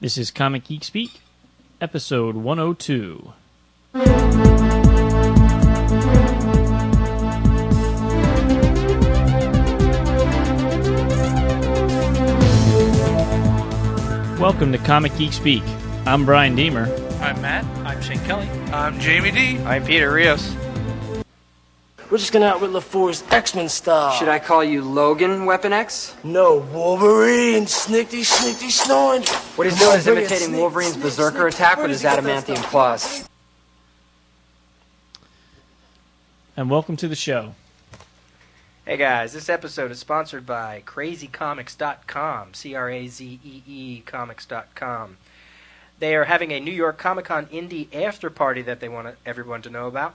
This is Comic Geek Speak, episode 102. Welcome to Comic Geek Speak. I'm Brian Deemer. I'm Matt. I'm Shane Kelly. I'm Jamie D. I'm Peter Rios. We're just gonna outwit LaFour's X-Men style. Should I call you Logan, Weapon X? No, Wolverine, snickety, snoring. What he's doing is imitating Wolverine's berserker attack with his adamantium claws. And welcome to the show. Hey guys, this episode is sponsored by crazycomics.com, C-R-A-Z-E-E comics.com. They are having a New York Comic-Con indie after party that they want everyone to know about.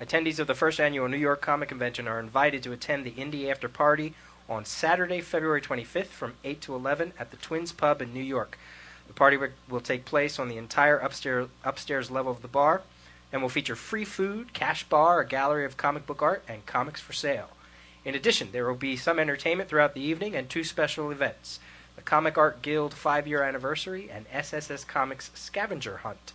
Attendees of the first annual New York Comic Convention are invited to attend the Indie After Party on Saturday, February 25th from 8 to 11 at the Twins Pub in New York. The party will take place on the entire upstairs level of the bar and will feature free food, cash bar, a gallery of comic book art, and comics for sale. In addition, there will be some entertainment throughout the evening and two special events: the Comic Art Guild 5-year anniversary and SSS Comics Scavenger Hunt.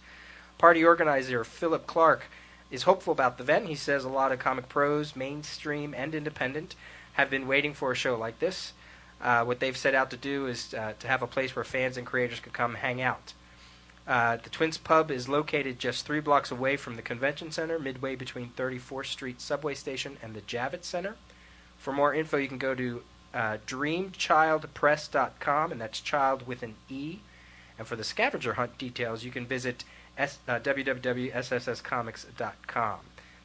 Party organizer Philip Clark is hopeful about the event. He says a lot of comic pros, mainstream and independent, have been waiting for a show like this. What they've set out to do is to have a place where fans and creators can come hang out. The Twins Pub is located just 3 blocks away from the convention center, midway between 34th Street subway station and the Javits Center. For more info, you can go to dreamchildpress.com, and that's child with an E. And for the scavenger hunt details, you can visit www.ssscomics.com.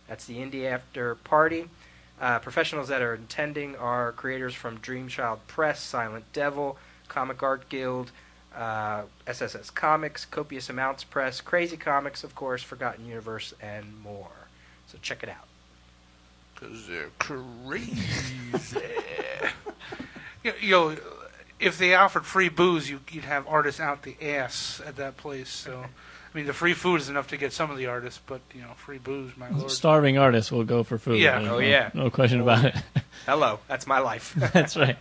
That's the Indie After Party. Professionals that are attending are creators from Dreamchild Press, Silent Devil, Comic Art Guild, SSS Comics, Copious Amounts Press, Crazy Comics, of course, Forgotten Universe, and more. So check it out. Because they're crazy. If they offered free booze, you'd have artists out the ass at that place. So, I mean, the free food is enough to get some of the artists, but, free booze, my lord. Starving artists will go for food. Yeah. Oh, yeah. No question about it. Hello. That's my life. That's right.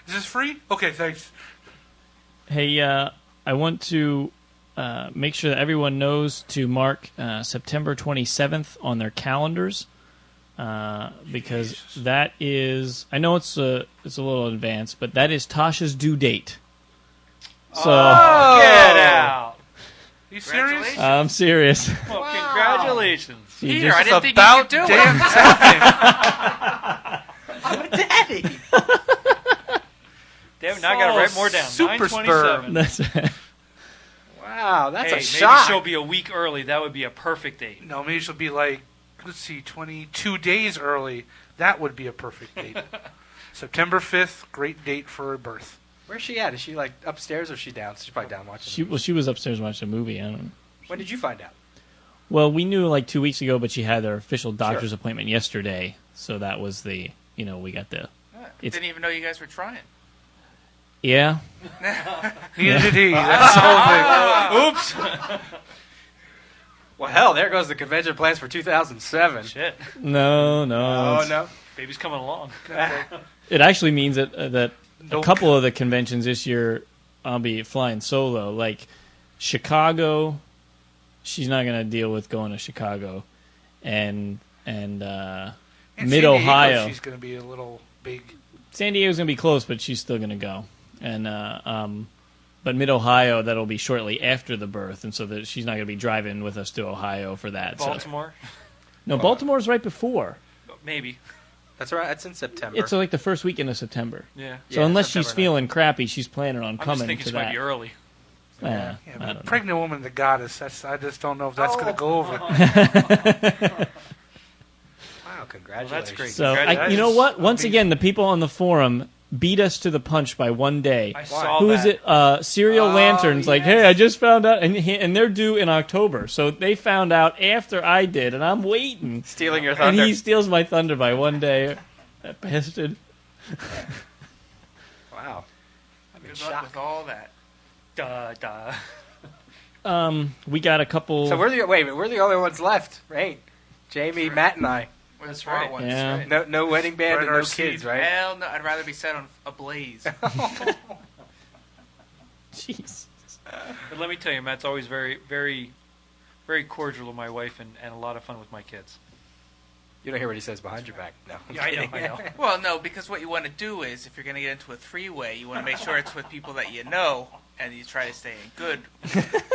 Is this free? Okay, thanks. Hey, I want to make sure that everyone knows to mark September 27th on their calendars, because that is, I know it's a little advanced, but that is Tasha's due date. So, get out! Are you serious? I'm serious. Well, congratulations. Peter, I didn't think you could do it. I'm a daddy. Damn, now I got to write more down. Super 9/27. That's it. Wow, that's a maybe shock. she'll be a week early. That would be a perfect date. No, maybe she'll be like, 22 days early. That would be a perfect date. September 5th, great date for her birth. Where's she at? Is she like upstairs or is she down? She's probably down watching. She was upstairs watching a movie. I don't know. When did you find out? Well, we knew like 2 weeks ago, but she had her official doctor's appointment yesterday, so that was the, we got the... Didn't even know you guys were trying. Yeah. Neither did he. That's the whole thing. Oops. Well, hell, there goes the convention plans for 2007. Shit. No. Oh, no. Baby's coming along. It actually means that a Nope. couple of the conventions this year I'll be flying solo. Like Chicago, she's not going to deal with going to Chicago, and Mid Ohio. She's going to be a little big. San Diego's going to be close, but she's still going to go. And but Mid Ohio, that'll be shortly after the birth, and so that she's not going to be driving with us to Ohio for that. Baltimore? So. No, Baltimore's right before. Maybe. That's right. That's in September. It's like the first weekend of September. Yeah. So Yeah, unless September she's feeling crappy, she's planning on I'm coming just thinking to she that. might be early. Yeah, Yeah, I but don't know. pregnant woman, the goddess. I just don't know if that's going to go over. Wow, congratulations. Well, that's great. So, Congratulations. you know what? Once again, the people on the forum beat us to the punch by one day. I saw Who is that. it? Serial Lanterns. Like, hey, I just found out. And they're due in October. So they found out after I did, and I'm waiting. Stealing your And thunder. he steals my thunder by one day. That bastard. Wow. I'm in Good luck shock. with all that. Duh. We got a couple. So we're the only ones left, right? Jamie, Matt, and I. We're the That's smart right. ones, Yeah. right? No wedding band Spread and our no seed. kids, right? Hell no, I'd rather be set on a blaze. Jeez. But let me tell you, Matt's always very, very, very cordial with my wife and a lot of fun with my kids. You don't hear what he says behind your back. No. Yeah, I know. Well, no, because what you want to do is, if you're going to get into a three-way, you want to make sure it's with people that you know, and you try to stay in good.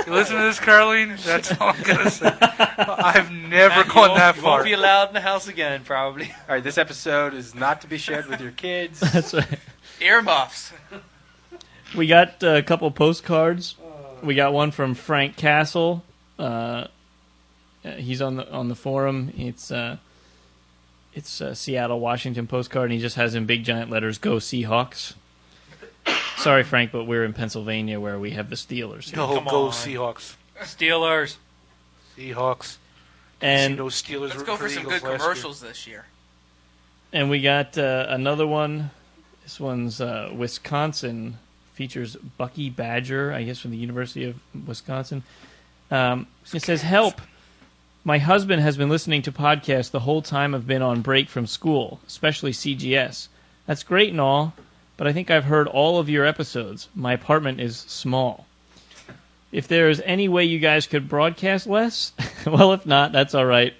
You listen to this, Carlene? That's all I'm going to say. I've never gone that You far. won't be allowed in the house again, probably. All right, this episode is not to be shared with your kids. That's right. Earmuffs. We got a couple postcards. We got one from Frank Castle. He's on the forum. It's a Seattle, Washington postcard, and he just has in big giant letters, "Go Seahawks." Sorry, Frank, but we're in Pennsylvania where we have the Steelers. No, Come go on. Seahawks. Steelers. Seahawks. And See those Steelers Let's go for the some Eagles good last commercials this year. And we got another one. This one's Wisconsin. Features Bucky Badger, I guess from the University of Wisconsin. It says, "Help! My husband has been listening to podcasts the whole time I've been on break from school, especially CGS. That's great and all, but I think I've heard all of your episodes. My apartment is small. If there is any way you guys could broadcast less, well, if not, that's all right.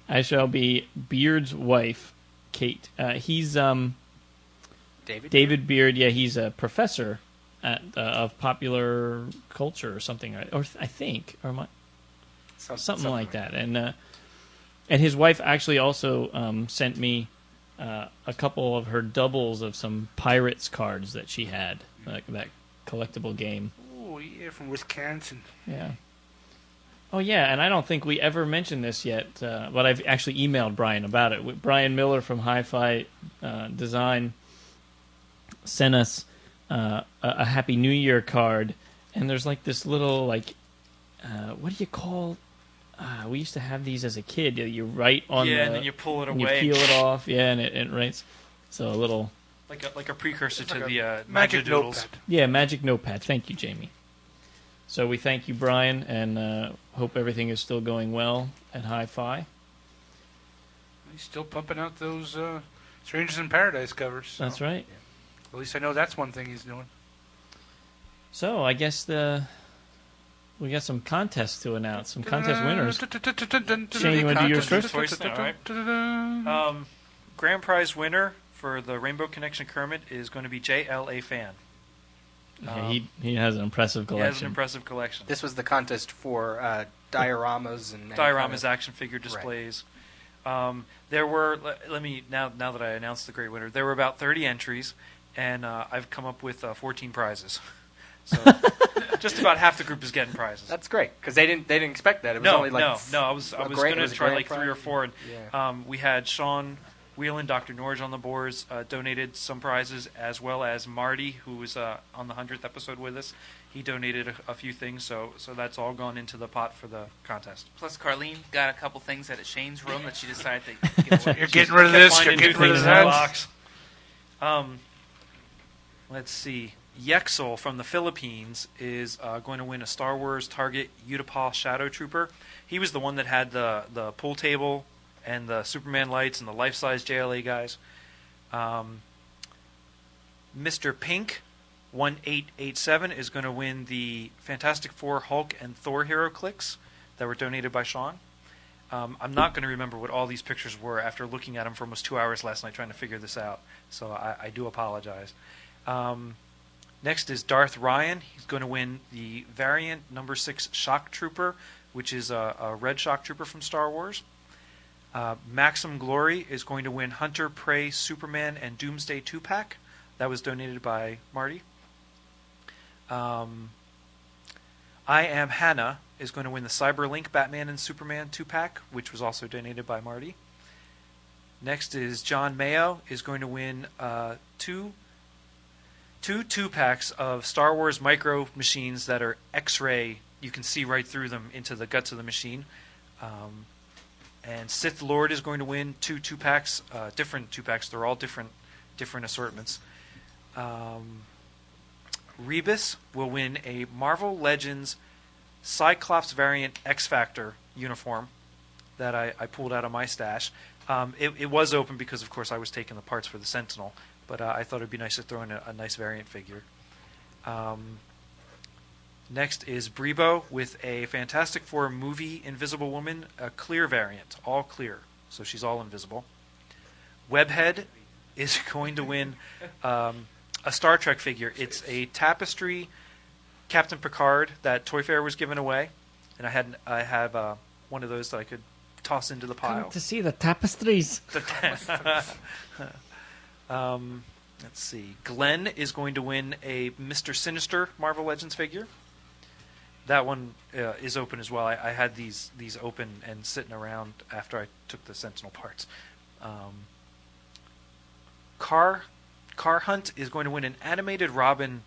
I shall be Beard's wife, Kate." He's David Beard. Yeah, he's a professor of popular culture or something, or I think, or something like that. And his wife actually also sent me a couple of her doubles of some Pirates cards that she had, like that collectible game. Oh, yeah, from Wisconsin. Yeah. Oh, yeah, and I don't think we ever mentioned this yet, but I've actually emailed Brian about it. Brian Miller from Hi-Fi Design sent us a Happy New Year card, and there's like this little, like, what do you call... we used to have these as a kid. You write on and then you pull it and away. you peel it off, and it writes. So a little... Like a precursor to like the Magic Doodles. notepad. Yeah, Magic Notepad. Thank you, Jamie. So we thank you, Brian, and hope everything is still going well at Hi-Fi. He's still pumping out those Strangers in Paradise covers. So. That's right. At least I know that's one thing he's doing. So I guess we got some contests to announce, some contest winners. Shane, you want to do yours first? Choice now, right? Grand prize winner for the Rainbow Connection Kermit is going to be JLA Fan. Okay, he has an impressive He has an collection. impressive collection. This was the contest for dioramas and Dioramas, action figure displays. There were, let me, now that I announced the great winner, there were about 30 entries, and I've come up with 14 prizes. So just about half the group is getting prizes. That's great because they didn't expect that. It was No, only like no. I was going to try like 3 or 4. And, Yeah. we had Sean Whelan, Dr. Norge on the boards, donated some prizes, as well as Marty, who was on the 100th episode with us. He donated a few things, so that's all gone into the pot for the contest. Plus, Carlene got a couple things at Shane's room that she decided to give away. You're getting rid of this. You're Finding new getting rid things of in the that. box. Let's see. Yexel from the Philippines is going to win a Star Wars Target Utapau Shadow Trooper. He was the one that had the pool table and the Superman lights and the life-size JLA guys. Mr. Pink 1887 is going to win the Fantastic Four Hulk and Thor Hero Clicks that were donated by Sean. I'm not going to remember what all these pictures were after looking at them for almost 2 hours last night trying to figure this out, so I do apologize. Next is Darth Ryan. He's going to win the variant number 6 Shock Trooper, which is a red Shock Trooper from Star Wars. Maxim Glory is going to win Hunter, Prey, Superman, and Doomsday 2-pack. That was donated by Marty. I Am Hannah is going to win the Cyberlink Batman and Superman 2-pack, which was also donated by Marty. Next is John Mayo is going to win two 2-packs of Star Wars micro machines that are X-ray. You can see right through them into the guts of the machine. And Sith Lord is going to win 2-packs, different 2-packs. They're all different assortments. Rebus will win a Marvel Legends Cyclops variant X-Factor uniform that I pulled out of my stash. It was open because, of course, I was taking the parts for the Sentinel, but I thought it would be nice to throw in a nice variant figure. Next is Brebo with a Fantastic Four movie Invisible Woman, a clear variant, all clear, so she's all invisible. Webhead is going to win a Star Trek figure. It's a Tapestry Captain Picard that Toy Fair was giving away, and I have one of those that I could toss into the pile. Come to see the tapestries. Let's see. Glenn is going to win a Mr. Sinister Marvel Legends figure. That one is open as well. I had these open and sitting around after I took the Sentinel parts. Car Hunt is going to win an animated Robin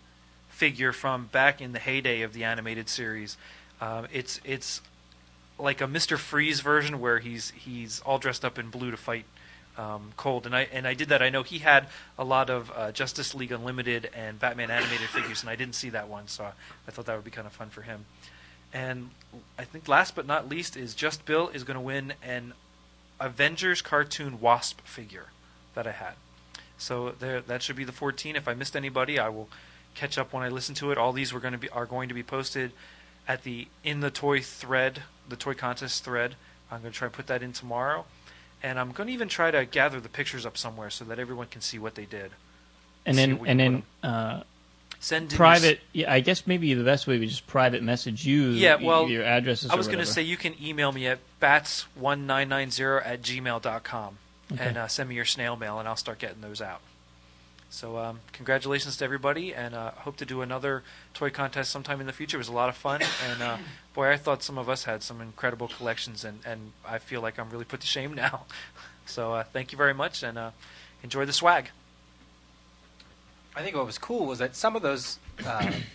figure from back in the heyday of the animated series. It's like a Mr. Freeze version where he's all dressed up in blue to fight Cold, and I did that. I know he had a lot of Justice League Unlimited and Batman animated figures, and I didn't see that one, so I thought that would be kind of fun for him. And I think last but not least is Just Bill is going to win an Avengers cartoon Wasp figure that I had. So that should be the 14. If I missed anybody, I will catch up when I listen to it. All these are going to be posted at in the toy thread, the toy contest thread. I'm going to try and put that in tomorrow. And I'm going to even try to gather the pictures up somewhere so that everyone can see what they did. And then send private. Yeah, I guess maybe the best way would be just private message you. Yeah, well, your addresses. I was going to say you can email me at bats1990@gmail.com and send me your snail mail, and I'll start getting those out. So congratulations to everybody, and hope to do another toy contest sometime in the future. It was a lot of fun, and boy, I thought some of us had some incredible collections, and I feel like I'm really put to shame now. So thank you very much, and enjoy the swag. I think what was cool was that some of those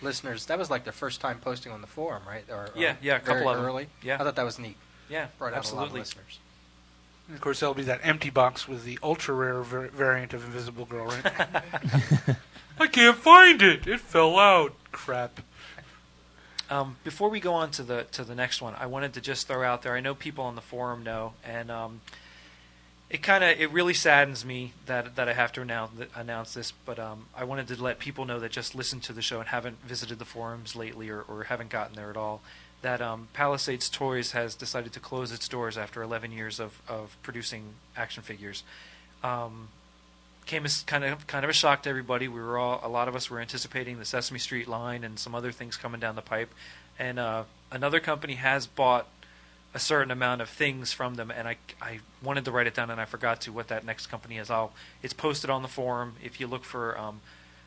listeners, that was like their first time posting on the forum, right? Or yeah, a couple of them. Early. Yeah. I thought that was neat. Yeah, brought absolutely. out a lot of listeners. And of course, there'll be that empty box with the ultra rare variant of Invisible Girl, right? I can't find it. It fell out. Crap. Before we go on to the next one, I wanted to just throw out there. I know people on the forum know, and it really saddens me that I have to announce this. But I wanted to let people know that just listen to the show and haven't visited the forums lately or haven't gotten there at all. That Palisades Toys has decided to close its doors after 11 years of producing action figures. Came as kind of a shock to everybody. A lot of us were anticipating the Sesame Street line and some other things coming down the pipe, and another company has bought a certain amount of things from them, and I wanted to write it down and I forgot to what that next company is. It's posted on the forum. If you look for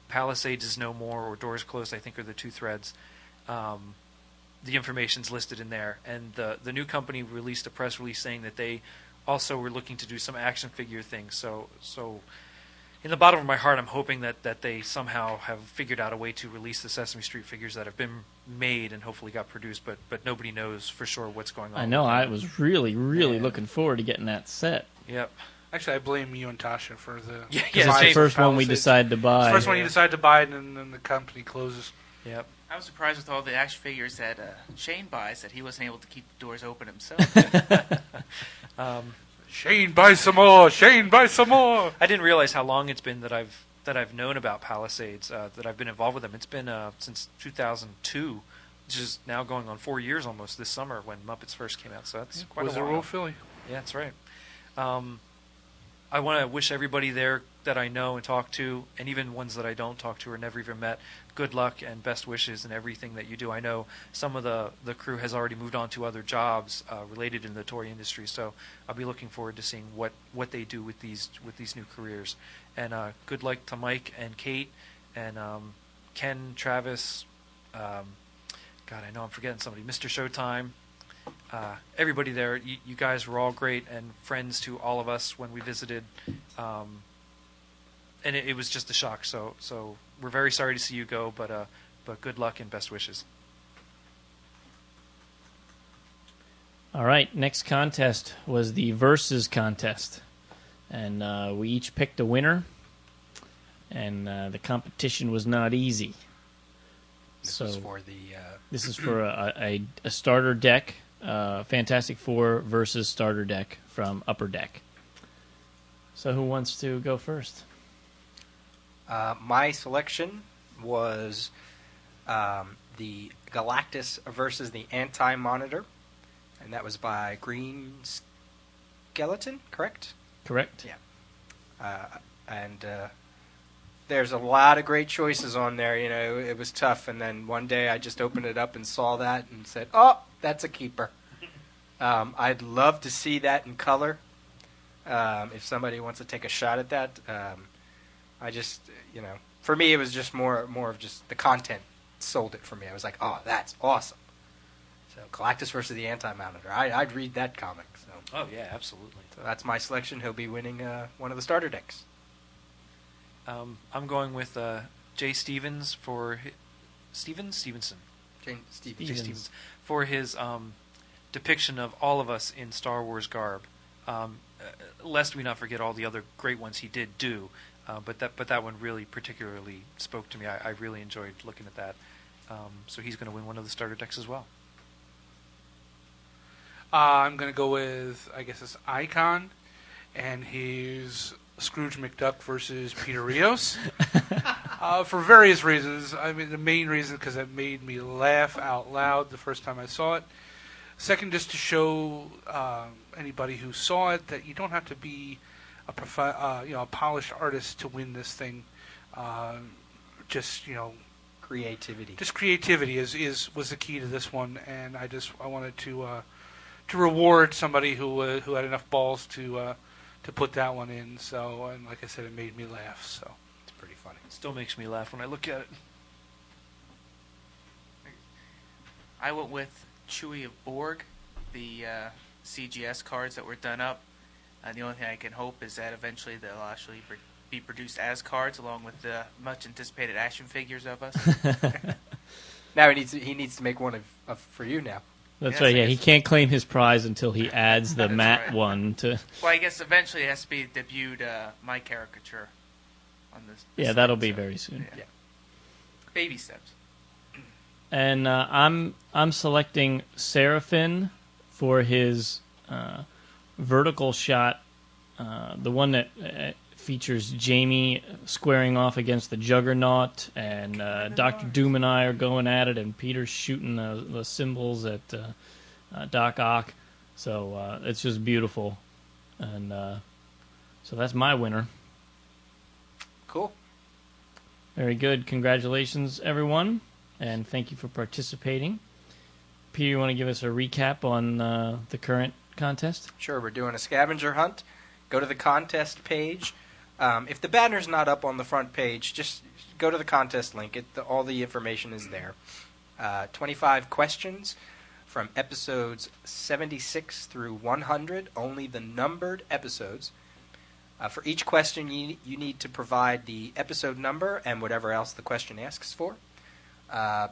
Palisades is No More or Doors Closed, I think are the two threads. The information's listed in there, and the new company released a press release saying that they also were looking to do some action figure things. So in the bottom of my heart, I'm hoping that they somehow have figured out a way to release the Sesame Street figures that have been made and hopefully got produced, but nobody knows for sure what's going on. I know. I was really looking forward to getting that set. Yep. Actually, I blame you and Tasha for the. Yeah, it's the first one we decided to buy. It's the first one you decided to buy, and then the company closes. Yep. I was surprised with all the action figures that Shane buys that he wasn't able to keep the doors open himself. Shane, buy some more. Shane, buy some more. I didn't realize how long it's been that I've known about Palisades, that I've been involved with them. It's been since 2002, which is now going on 4 years almost this summer when Muppets first came out. So that's quite a while. Wizard World Philly. Yeah, that's right. I want to wish everybody there that I know and talk to, and even ones that I don't talk to or never even met, good luck and best wishes in everything that you do. I know some of the crew has already moved on to other jobs related in the toy industry, so I'll be looking forward to seeing what they do with these new careers. And good luck to Mike and Kate and Ken, Travis. God, I know I'm forgetting somebody. Mr. Showtime. Everybody there, you guys were all great and friends to all of us when we visited, and it was just a shock. So we're very sorry to see you go, but good luck and best wishes. All right, next contest was the Versus contest, and we each picked a winner, and the competition was not easy. This is for the. This is for a starter deck. Fantastic Four versus starter deck from Upper Deck. So who wants to go first? My selection was the Galactus versus the Anti-Monitor, and that was by Green Skeleton, correct? Correct. Yeah. And there's a lot of great choices on there. You know, it was tough, and then one day I just opened it up and saw that and said, "Oh, that's a keeper." I'd love to see that in color. If somebody wants to take a shot at that, I just, you know, for me it was just more of just the content sold it for me. I was like, "Oh, that's awesome." So Galactus versus the Anti-Monitor. I'd read that comic. So. Oh yeah, absolutely. So that's my selection. He'll be winning one of the starter decks. I'm going with Jay Stevens for Stevenson. Jay Stevens for his depiction of all of us in Star Wars garb. Lest we not forget all the other great ones he did do, but that one really particularly spoke to me. I really enjoyed looking at that. So he's going to win one of the starter decks as well. I'm going to go with, I guess it's Icon, and he's Scrooge McDuck versus Peter Rios. For various reasons. I mean, the main reason because it made me laugh out loud the first time I saw it. Second, just to show anybody who saw it that you don't have to be a polished artist to win this thing. Just Creativity. Just creativity was the key to this one, and I wanted to reward somebody who had enough balls to put that one in. So, and like I said, it made me laugh. So it's pretty funny. It still makes me laugh when I look at it. I went with Chewie of Borg, the CGS cards that were done up. The only thing I can hope is that eventually they'll actually be produced as cards, along with the much anticipated action figures of us. Now he needs to make one of for you now. That's Yes, right. I Yeah, he guess. can't claim his prize until he adds the That's matte right. one to. Well, I guess eventually it has to be debuted my caricature on this. Yeah, site, that'll be so, very soon. Yeah. Baby steps. And I'm selecting Seraphin for his vertical shot, the one that features Jamie squaring off against the Juggernaut, and Dr. Doom and I are going at it, and Peter's shooting the symbols at Doc Ock. So it's just beautiful. And so that's my winner. Cool. Very good. Congratulations, everyone. And thank you for participating. Peter, you want to give us a recap on the current contest? Sure, we're doing a scavenger hunt. Go to the contest page. If the banner's not up on the front page, just go to the contest link. All the information is there. 25 questions from episodes 76 through 100, only the numbered episodes. For each question, you need to provide the episode number and whatever else the question asks for.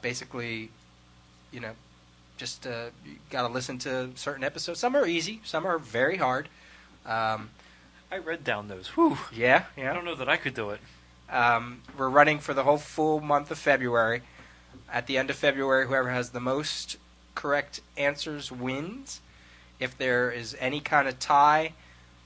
Basically, just you got to listen to certain episodes. Some are easy, some are very hard. I read down those. Whew. Yeah. I don't know that I could do it. We're running for the whole full month of February. At the end of February, whoever has the most correct answers wins. If there is any kind of tie,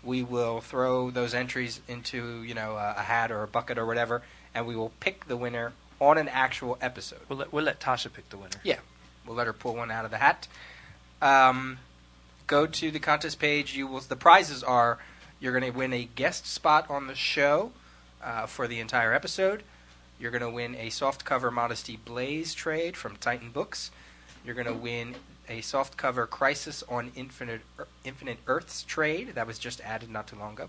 we will throw those entries into a hat or a bucket or whatever, and we will pick the winner on an actual episode. We'll let Tasha pick the winner. Yeah, we'll let her pull one out of the hat. Go to the contest page. The prizes are: you're going to win a guest spot on the show for the entire episode. You're going to win a softcover Modesty Blaze trade from Titan Books. You're going to win a softcover Crisis on Infinite Earths trade that was just added not too long ago.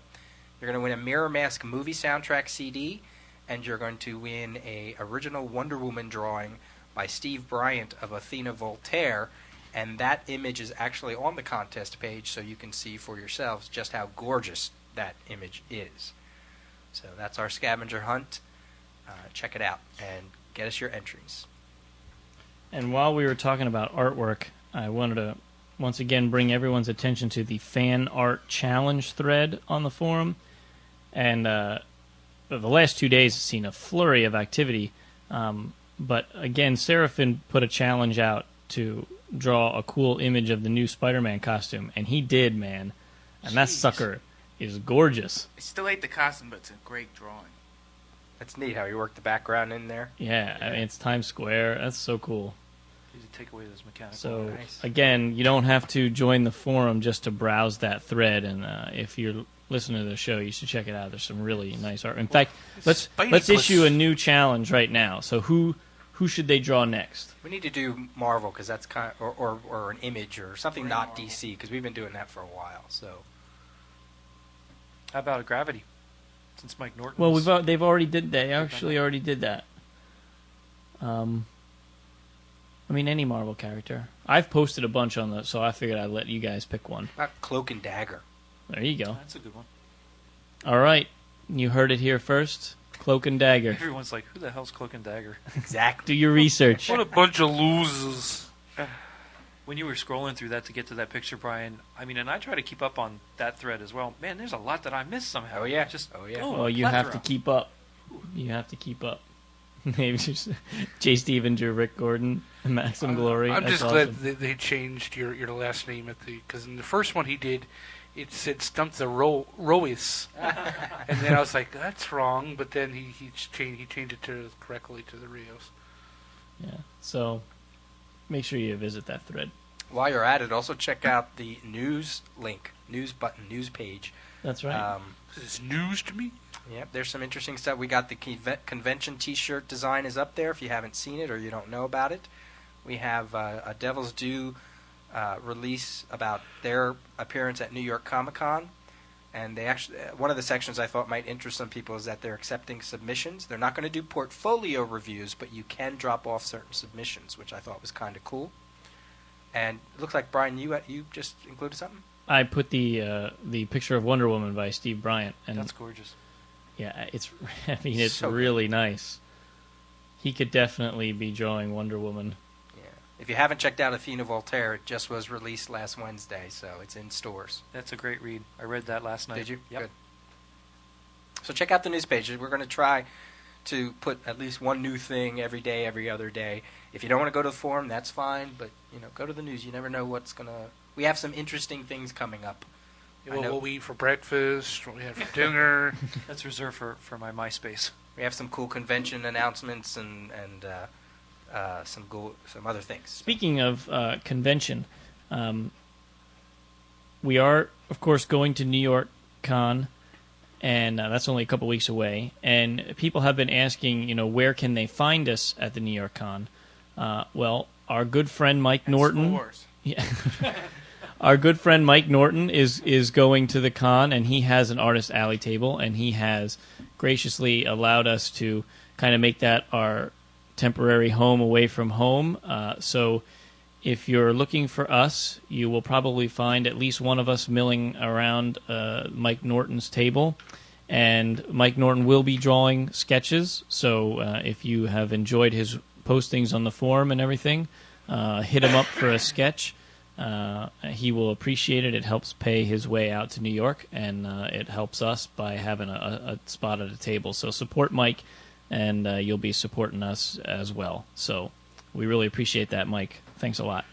You're going to win a Mirror Mask movie soundtrack CD, and you're going to win a original Wonder Woman drawing by Steve Bryant of Athena Voltaire, and that image is actually on the contest page, so you can see for yourselves just how gorgeous that image is. So that's our scavenger hunt. Check it out and get us your entries. And while we were talking about artwork, I wanted to once again bring everyone's attention to the fan art challenge thread on the forum. And the last 2 days have seen a flurry of activity. But again, Seraphin put a challenge out to draw a cool image of the new Spider-Man costume. And he did, man. And that Jeez. sucker is gorgeous. I still hate the costume, but it's a great drawing. That's neat how he worked the background in there. Yeah, I mean, it's Times Square. That's so cool. Need to take away those mechanical. So, Nice. again, you don't have to join the forum just to browse that thread. And if you're listening to the show, you should check it out. There's some really nice art. In fact, let's issue a new challenge right now. So who should they draw next? We need to do Marvel because that's kind of, or an Image or something not DC because we've been doing that for a while. So How about a Gravity? Since Mike Norton. Well, they've already did. They actually already did that. I mean, any Marvel character. I've posted a bunch on so I figured I'd let you guys pick one. not Cloak and Dagger. There you go. That's a good one. All right, you heard it here first. Cloak and Dagger. Everyone's like, who the hell's Cloak and Dagger? Exactly. Do your research. What a bunch of losers. When you were scrolling through that to get to that picture, Brian, I mean, and I try to keep up on that thread as well. Man, there's a lot that I missed somehow. Oh, yeah. Just Oh, yeah. Well, you have to keep up. You have to keep up. Maybe just Jay Stevenger, Rick Gordon, Maxim Glory. I'm That's just glad awesome. they changed your last name because in the first one he did, it said Stump the Rios, and then I was like, that's wrong. But then he changed it correctly to the Rios. Yeah. So make sure you visit that thread. While you're at it, also check out the news link, news button, news page. That's right. This is news to me. Yep, there's some interesting stuff. We got the convention T-shirt design is up there if you haven't seen it or you don't know about it. We have a Devil's Due release about their appearance at New York Comic Con, and they actually one of the sections I thought might interest some people is that they're accepting submissions. They're not going to do portfolio reviews, but you can drop off certain submissions, which I thought was kind of cool. And it looks like Brian, you just included something. I put the picture of Wonder Woman by Steve Bryant, and That's gorgeous. yeah, it's. I mean, it's So really nice. He could definitely be drawing Wonder Woman. Yeah. If you haven't checked out Athena Voltaire, it just was released last Wednesday, so it's in stores. That's a great read. I read that last night. Did you? Yep. Good. So check out the news pages. We're going to try to put at least one new thing every day, every other day. If you don't want to go to the forum, that's fine, but go to the news. You never know what's going to... We have some interesting things coming up. What we eat for breakfast, what we have for dinner. That's reserved for my MySpace. We have some cool convention announcements and some other things. Speaking of convention, we are, of course, going to New York Con, and that's only a couple weeks away. And people have been asking, where can they find us at the New York Con? Well, our good friend Mike Norton. S'mores. Yeah. Our good friend Mike Norton is going to the con, and he has an artist alley table, and he has graciously allowed us to kind of make that our temporary home away from home. So if you're looking for us, you will probably find at least one of us milling around Mike Norton's table. And Mike Norton will be drawing sketches, so if you have enjoyed his postings on the forum and everything, hit him up for a sketch. He will appreciate it. It helps pay his way out to New York, and it helps us by having a spot at a table. So support Mike, and you'll be supporting us as well. So we really appreciate that, Mike. Thanks a lot.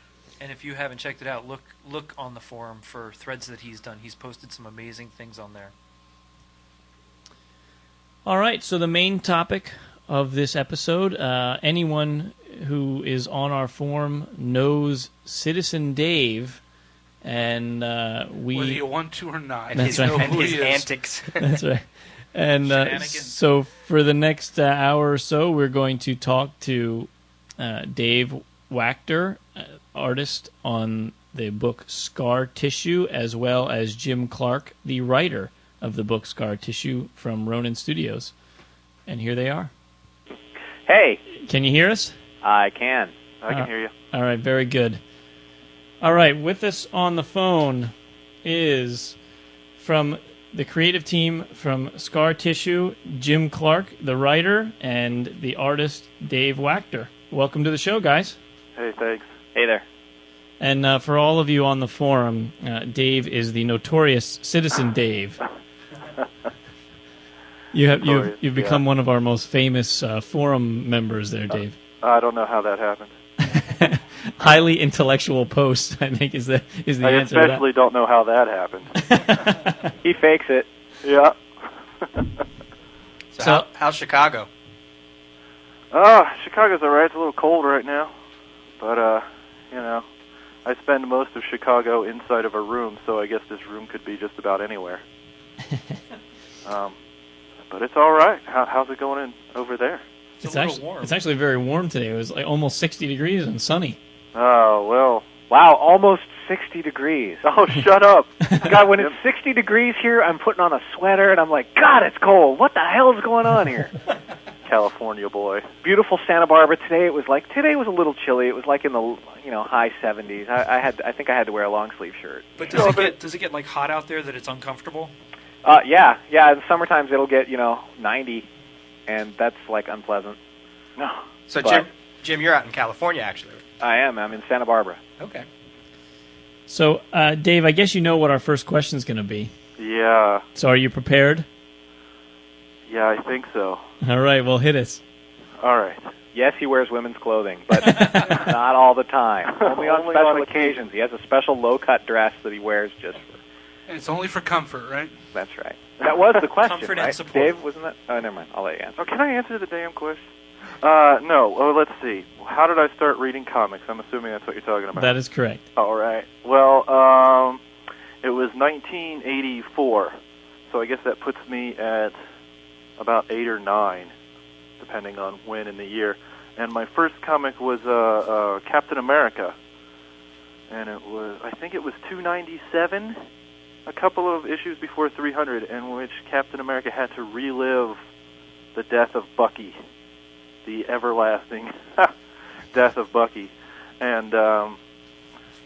And if you haven't checked it out, look on the forum for threads that he's done. He's posted some amazing things on there. All right, so the main topic of this episode, anyone who is on our forum knows Citizen Dave, and we... Whether you want to or not. And That's his, right. and Who his he is. antics. That's right. And Shenanigans. so for the next hour or so, we're going to talk to Dave Wagner, artist on the book Scar Tissue, as well as Jim Clark, the writer of the book Scar Tissue from Ronan Studios. And here they are. Hey, Can you hear us? I can. I can hear you. All right, very good. All right, with us on the phone is from the creative team from Scar Tissue, Jim Clark, the writer, and the artist, Dave Wagner. Welcome to the show, guys. Hey, thanks. Hey there. And for all of you on the forum, Dave is the notorious Citizen Dave. You've become one of our most famous forum members there, Dave. I don't know how that happened. Highly intellectual post, I think, is the I answer to that. especially don't know how that happened. He fakes it. Yeah. So how's Chicago? Chicago's all right. It's a little cold right now, but I spend most of Chicago inside of a room, so I guess this room could be just about anywhere. But it's all right. How's it going over there? It's actually very warm today. It was like almost 60 degrees and sunny. Oh, well. Wow, almost 60 degrees. Oh, shut up. God, when it's 60 degrees here, I'm putting on a sweater, and I'm like, God, it's cold. What the hell is going on here? California boy. Beautiful Santa Barbara today. Today was a little chilly. It was like in the high 70s. I think I had to wear a long sleeve shirt. But does it get like hot out there that it's uncomfortable? Yeah. In summertime it'll get 90, and that's like unpleasant. No. So Jim, you're out in California actually. I am. I'm in Santa Barbara. Okay. So Dave, I guess you know what our first question is going to be. Yeah. So are you prepared? Yeah, I think so. All right, well, hit us. All right. Yes, he wears women's clothing, but not all the time. Only on special occasions. He has a special low-cut dress that he wears just for... And it's only for comfort, right? That's right. That was the question, Comfort right? and support. Dave, wasn't that? Oh, never mind. I'll let you answer. Oh, can I answer the damn question? No. Oh, let's see. How did I start reading comics? I'm assuming that's what you're talking about. That is correct. All right. Well, it was 1984, so I guess that puts me at about 8 or 9, depending on when in the year. And my first comic was Captain America, and I think it was 297, a couple of issues before 300, in which Captain America had to relive the death of Bucky, the everlasting death of Bucky. And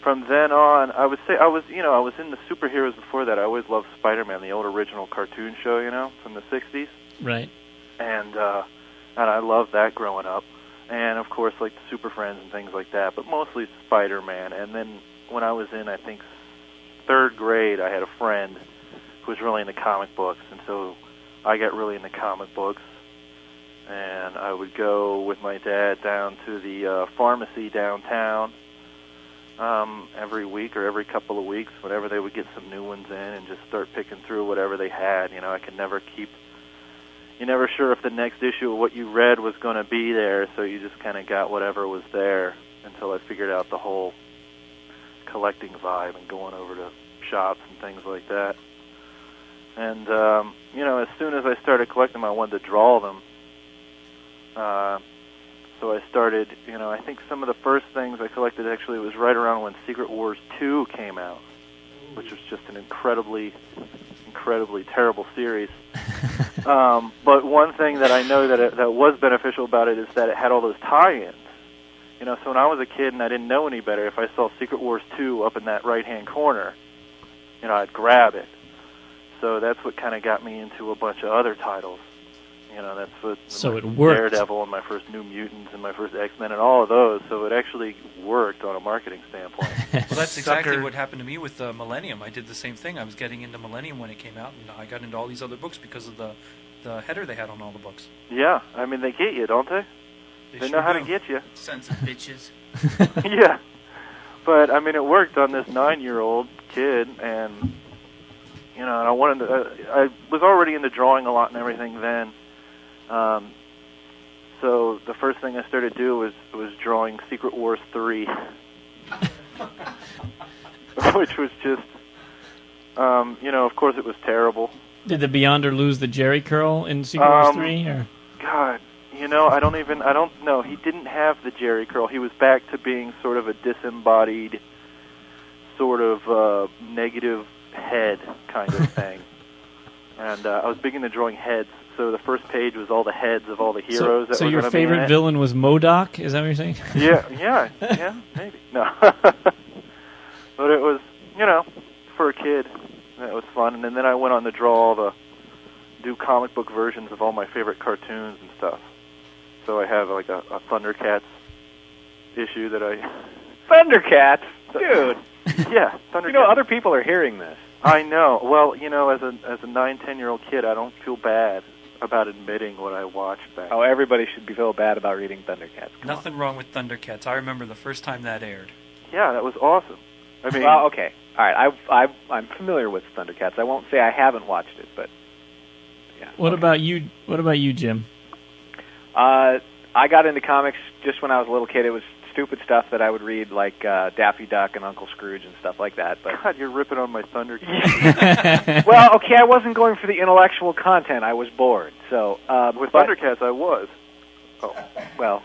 from then on, I would say I was in the superheroes before that. I always loved Spider-Man, the old original cartoon show, from the 60s. Right. And I loved that growing up. And, of course, like the Super Friends and things like that, but mostly Spider-Man. And then when I was in, I think, 3rd grade, I had a friend who was really into comic books, and so I got really into comic books. And I would go with my dad down to the pharmacy downtown every week or every couple of weeks, whenever they would get some new ones in, and just start picking through whatever they had. I could never keep... You're never sure if the next issue of what you read was going to be there, so you just kind of got whatever was there until I figured out the whole collecting vibe and going over to shops and things like that. And, as soon as I started collecting them, I wanted to draw them. So I started, I think some of the first things I collected actually was right around when Secret Wars 2 came out, which was just an incredibly terrible series. But one thing that I know that was beneficial about it is that it had all those tie-ins. So when I was a kid and I didn't know any better, if I saw Secret Wars 2 up in that right-hand corner, I'd grab it. So that's what kind of got me into a bunch of other titles. That's what... So it worked. Daredevil and my first New Mutants and my first X-Men and all of those. So it actually worked on a marketing standpoint. Well, that's exactly what happened to me with Millennium. I did the same thing. I was getting into Millennium when it came out, and I got into all these other books because of the header they had on all the books. Yeah, I mean, they get you, don't they? They sure know how do. to get you. Sons of bitches. Yeah. But, I mean, it worked on this 9-year-old kid, and, and I wanted to... I was already into drawing a lot and everything then. So the first thing I started to do was drawing Secret Wars 3, which was just, of course it was terrible. Did the Beyonder lose the Jerry curl in Secret Wars 3? Or? God, I don't know. He didn't have the Jerry curl. He was back to being sort of a disembodied, sort of negative head kind of thing. And I was big into drawing heads. So the first page was all the heads of all the heroes. So your favorite villain was MODOK? Is that what you're saying? Yeah, maybe. No. But it was, for a kid, that was fun. And then I went on to do comic book versions of all my favorite cartoons and stuff. So I have like a Thundercats issue that I... Thundercats? Dude! Yeah, Thundercats. Other people are hearing this. I know. Well, as a 9, 10-year-old kid, I don't feel bad about admitting what I watched back. Oh, everybody should feel bad about reading Thundercats. Nothing wrong with Thundercats. I remember the first time that aired. Yeah, that was awesome. I mean, well, okay, all right. I'm familiar with Thundercats. I won't say I haven't watched it, but Yeah. What about you? What about you, Jim? I got into comics just when I was a little kid. It was stupid stuff that I would read, like Daffy Duck and Uncle Scrooge and stuff like that. But God, you're ripping on my thunder. well, okay, I wasn't going for the intellectual content. I was bored. So with Thundercats, I was. Oh, well,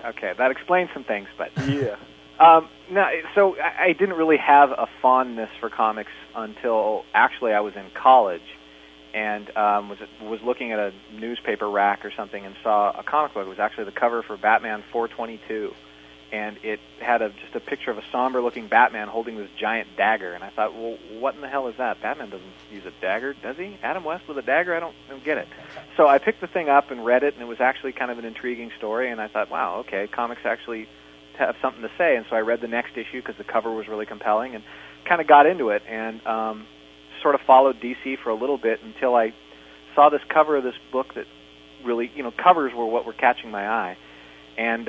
okay, that explains some things. But yeah. No, so I didn't really have a fondness for comics until actually I was in college, and was looking at a newspaper rack or something and saw a comic book. It was actually the cover for Batman 422, and it had just a picture of a somber-looking Batman holding this giant dagger. And I thought, well, what in the hell is that? Batman doesn't use a dagger, does he? Adam West with a dagger? I don't get it. So I picked the thing up and read it, and it was actually kind of an intriguing story. And I thought, wow, okay, comics actually have something to say. And so I read the next issue because the cover was really compelling, and kind of got into it, and sort of followed DC for a little bit until I saw this cover of this book that really, covers were what were catching my eye, and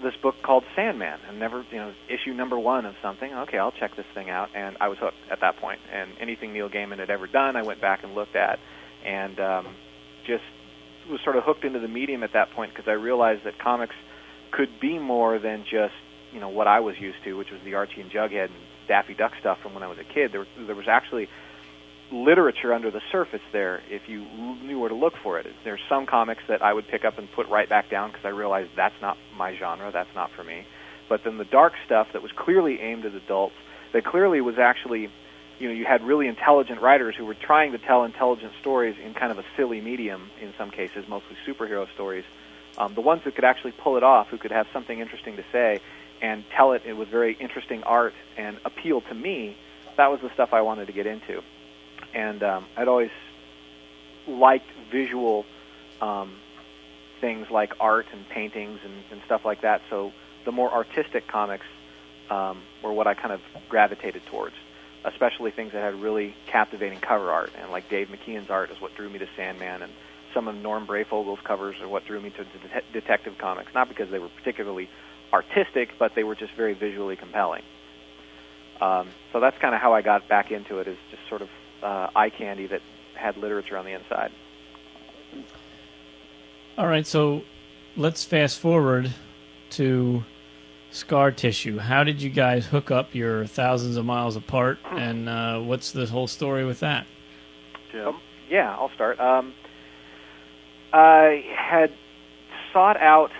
this book called Sandman, and never, issue number 1 of something. Okay, I'll check this thing out, and I was hooked at that point. And anything Neil Gaiman had ever done, I went back and looked at, and just was sort of hooked into the medium at that point, because I realized that comics could be more than just what I was used to, which was the Archie and Jughead and Daffy Duck stuff from when I was a kid. There was actually literature under the surface there if you knew where to look for it. There's some comics that I would pick up and put right back down because I realized that's not my genre, that's not for me. But then the dark stuff that was clearly aimed at adults, that clearly was actually, you had really intelligent writers who were trying to tell intelligent stories in kind of a silly medium in some cases, mostly superhero stories. The ones that could actually pull it off, who could have something interesting to say and tell it with very interesting art and appeal to me, that was the stuff I wanted to get into. And I'd always liked visual things like art and paintings and stuff like that, so the more artistic comics were what I kind of gravitated towards, especially things that had really captivating cover art, and like Dave McKeon's art is what drew me to Sandman, and some of Norm Brayfogel's covers are what drew me to detective comics, not because they were particularly artistic, but they were just very visually compelling. So that's kind of how I got back into it, is just sort of eye candy that had literature on the inside. All right, so let's fast forward to Scar Tissue. How did you guys hook up your thousands of miles apart, and what's the whole story with that? Jim? Yeah, I'll start. I had sought out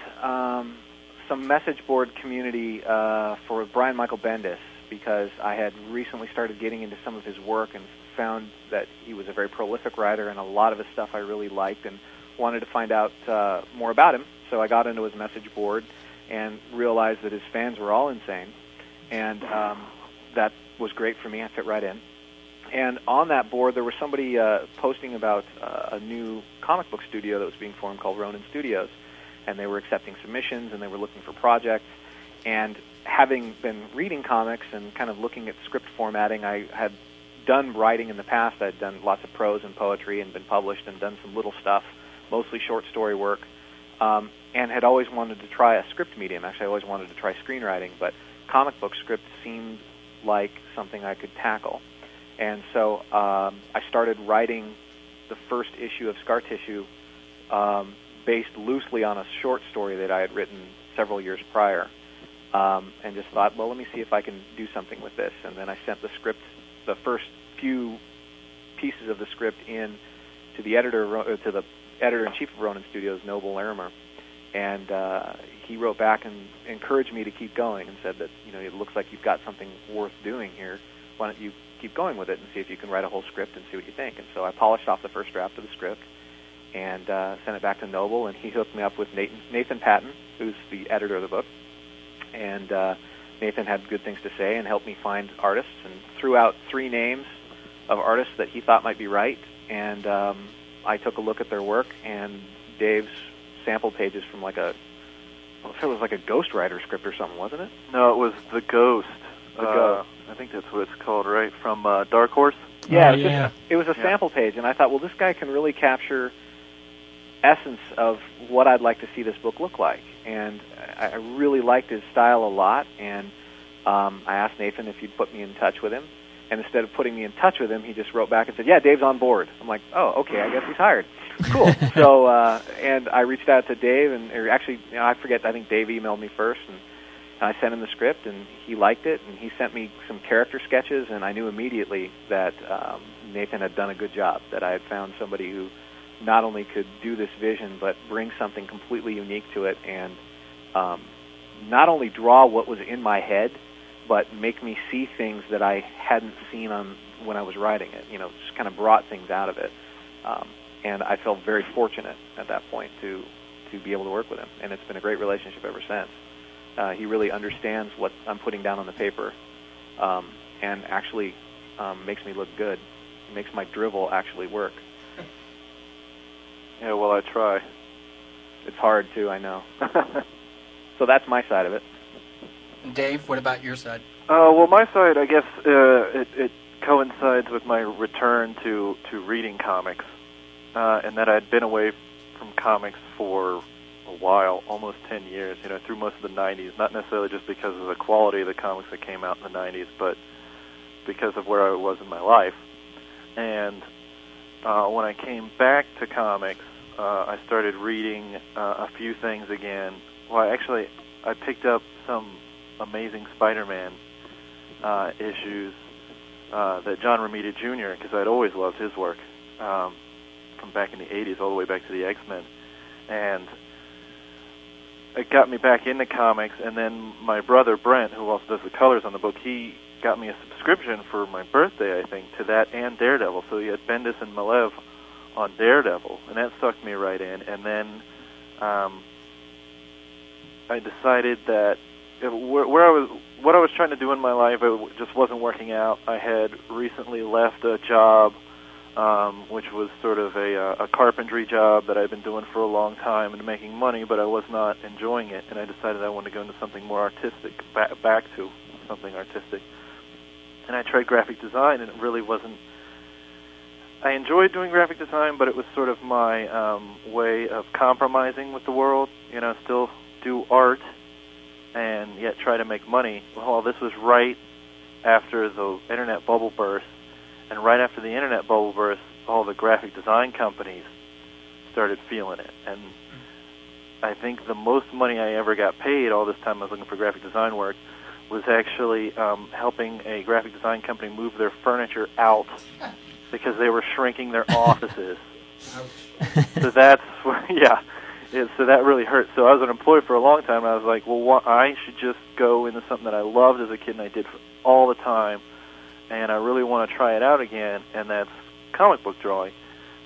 some message board community for Brian Michael Bendis, because I had recently started getting into some of his work and found that he was a very prolific writer, and a lot of his stuff I really liked and wanted to find out more about him. So I got into his message board and realized that his fans were all insane, and that was great for me. I fit right in. And on that board, there was somebody posting about a new comic book studio that was being formed called Ronan Studios, and they were accepting submissions, and they were looking for projects. And having been reading comics and kind of looking at script formatting, I had done writing in the past. I'd done lots of prose and poetry and been published and done some little stuff, mostly short story work, and had always wanted to try a script medium. Actually, I always wanted to try screenwriting, but comic book script seemed like something I could tackle. And so I started writing the first issue of Scar Tissue based loosely on a short story that I had written several years prior, and just thought, well, let me see if I can do something with this. And then I sent the script, the first few pieces of the script, in to the editor-in-chief of Ronan Studios, Noble Larimer, and he wrote back and encouraged me to keep going and said that, it looks like you've got something worth doing here. Why don't you keep going with it and see if you can write a whole script and see what you think. And so I polished off the first draft of the script and sent it back to Noble, and he hooked me up with Nathan Patton, who's the editor of the book. And Nathan had good things to say and helped me find artists, and threw out 3 names of artists that he thought might be right. And I took a look at their work, and Dave's sample pages from it was like a ghostwriter script or something, wasn't it? No, it was The Ghost. The Ghost. I think that's what it's called, right? From Dark Horse? Yeah, it was a sample page, and I thought, well, this guy can really capture essence of what I'd like to see this book look like. And I really liked his style a lot, and I asked Nathan if he'd put me in touch with him. And instead of putting me in touch with him, he just wrote back and said, "Yeah, Dave's on board." I'm like, "Oh, okay, I guess he's hired." Cool. So, and I reached out to Dave, or actually, I forget. I think Dave emailed me first, and I sent him the script, and he liked it, and he sent me some character sketches, and I knew immediately that Nathan had done a good job. That I had found somebody who not only could do this vision, but bring something completely unique to it, and not only draw what was in my head, but make me see things that I hadn't seen when I was writing it. Just kind of brought things out of it. And I felt very fortunate at that point to be able to work with him. And it's been a great relationship ever since. He really understands what I'm putting down on the paper, and actually makes me look good. He makes my drivel actually work. Yeah, well, I try. It's hard, too, I know. So that's my side of it. Dave, what about your side? Well, my side, I guess, it coincides with my return to reading comics, and that I'd been away from comics for a while, almost 10 years, through most of the 90s, not necessarily just because of the quality of the comics that came out in the 90s, but because of where I was in my life. And when I came back to comics, I started reading a few things again. Well, actually, I picked up some Amazing Spider-Man issues that John Romita Jr., because I'd always loved his work from back in the 80s all the way back to the X-Men. And it got me back into comics, and then my brother Brent, who also does the colors on the book, he got me a subscription for my birthday, I think, to that and Daredevil. So he had Bendis and Malev on Daredevil, and that sucked me right in. And then I decided that what I was trying to do in my life, it just wasn't working out. I had recently left a job, which was sort of a carpentry job that I'd been doing for a long time and making money, but I was not enjoying it, and I decided I wanted to go into something more artistic, back to something artistic. And I tried graphic design, and it really wasn't... I enjoyed doing graphic design, but it was sort of my way of compromising with the world, still do art, and yet try to make money. Well, this was right after the internet bubble burst, and right after the internet bubble burst, all the graphic design companies started feeling it. And I think the most money I ever got paid all this time I was looking for graphic design work was actually helping a graphic design company move their furniture out because they were shrinking their offices. So that's where, so that really hurt. So I was unemployed for a long time, and I was like, well, I should just go into something that I loved as a kid and I did all the time, and I really want to try it out again, and that's comic book drawing.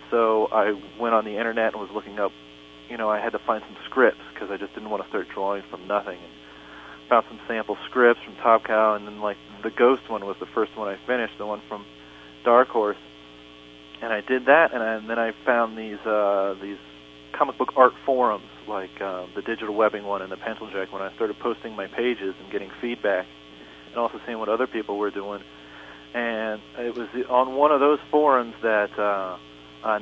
So I went on the internet and was looking up, I had to find some scripts because I just didn't want to start drawing from nothing. And found some sample scripts from Top Cow, and then the Ghost one was the first one I finished, the one from Dark Horse. And I did that, and then I found these comic book art forums, like the Digital Webbing one and the Pencil Jack one. I started posting my pages and getting feedback, and also seeing what other people were doing. And it was on one of those forums that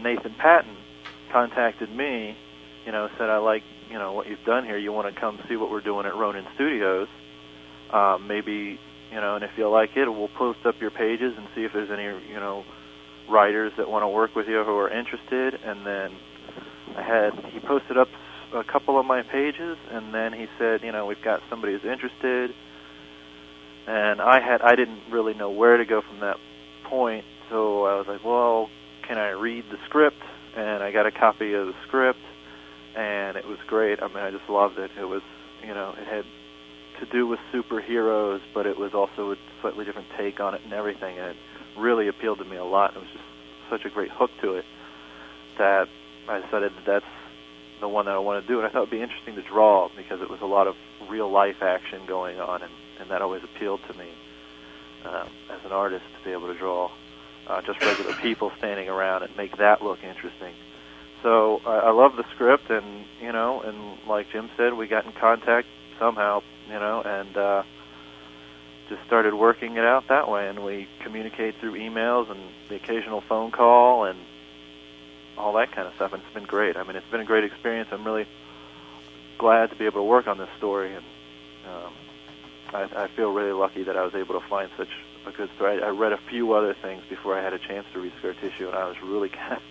Nathan Patton contacted me, said, I like, what you've done here. You want to come see what we're doing at Ronan Studios. Maybe, and if you like it, we'll post up your pages and see if there's any, writers that want to work with you who are interested. And then he posted up a couple of my pages, and then he said, we've got somebody who's interested. And I didn't really know where to go from that point, so I was like, well, can I read the script? And I got a copy of the script, and it was great. I mean, I just loved it. It was, it had to do with superheroes, but it was also a slightly different take on it and everything, and it really appealed to me a lot. It was just such a great hook to it that I decided that's the one that I want to do, and I thought it would be interesting to draw because it was a lot of real-life action going on, and that always appealed to me as an artist to be able to draw just regular people standing around and make that look interesting. So I love the script, and and like Jim said, we got in contact somehow, and just started working it out that way. And we communicate through emails and the occasional phone call and all that kind of stuff. And it's been great. I mean, it's been a great experience. I'm really glad to be able to work on this story, and I feel really lucky that I was able to find such because I read a few other things before I had a chance to read Scar Tissue, and I was really kind of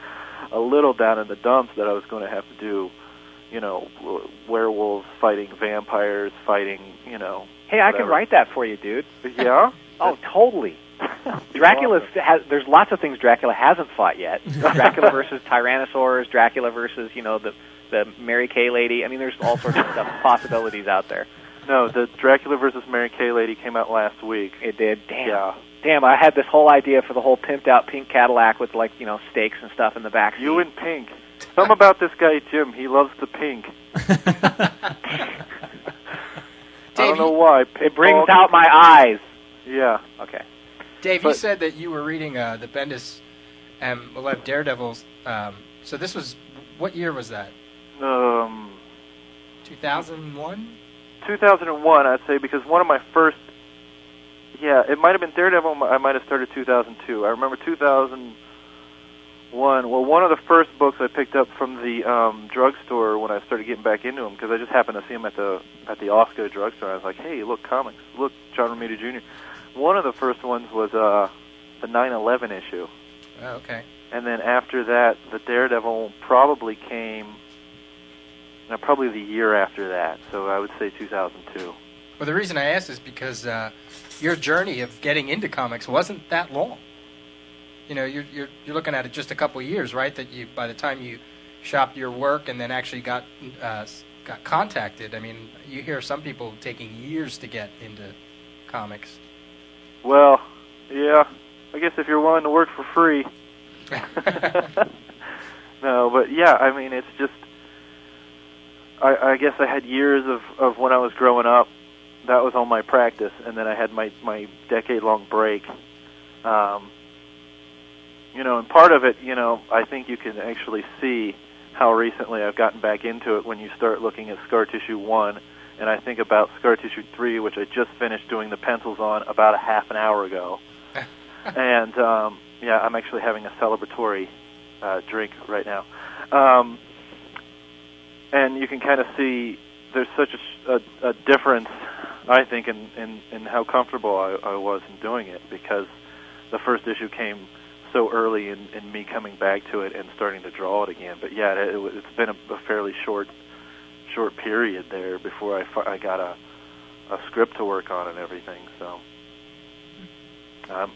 a little down in the dumps that I was going to have to do, werewolves fighting vampires, fighting, Hey, I can write that for you, dude. Yeah? Oh, totally. There's lots of things Dracula hasn't fought yet. Dracula versus Tyrannosaurs, Dracula versus, the Mary Kay lady. I mean, there's all sorts of possibilities out there. No, the Dracula versus Mary Kay lady came out last week. It did? Damn. Yeah. Damn, I had this whole idea for the whole pimped-out pink Cadillac with, steaks and stuff in the back seat. You in pink. Something about this guy, Jim. He loves the pink. I don't know why. It brings out my eyes. Yeah. Okay. Dave, you said that you were reading the Bendis and Malev Daredevils. So this was, what year was that? 2001? 2001, I'd say, because one of my first... Yeah, it might have been Daredevil. I might have started 2002. I remember 2001. Well, one of the first books I picked up from the drugstore when I started getting back into them, because I just happened to see them at the Osco drugstore. I was like, hey, look, comics. Look, John Romita Jr. One of the first ones was the 9/11 issue. Oh, okay. And then after that, the Daredevil probably came... probably the year after that, so I would say 2002. Well, the reason I asked is because your journey of getting into comics wasn't that long. You're looking at it just a couple of years, right? That you, by the time you shopped your work and then actually got contacted. I mean, you hear some people taking years to get into comics. Well, yeah. I guess if you're willing to work for free. No, but yeah, I mean, it's just... I guess I had years of when I was growing up. That was all my practice, and then I had my decade-long break. And part of it, I think you can actually see how recently I've gotten back into it when you start looking at Scar Tissue 1, and I think about Scar Tissue 3, which I just finished doing the pencils on about a half an hour ago. And, yeah, I'm actually having a celebratory drink right now. And you can kind of see there's such a difference, I think, in how comfortable I was in doing it, because the first issue came so early in me coming back to it and starting to draw it again. But yeah, it's been a fairly short period there before I got a script to work on and everything. So I'm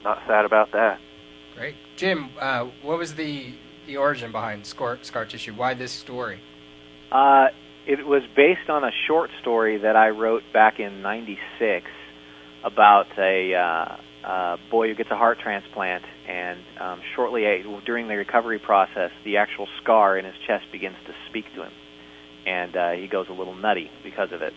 not sad about that. Great, Jim. What was the origin behind Scar Tissue? Why this story? It was based on a short story that I wrote back in '96 about a boy who gets a heart transplant, and shortly during the recovery process, the actual scar in his chest begins to speak to him, and he goes a little nutty because of it.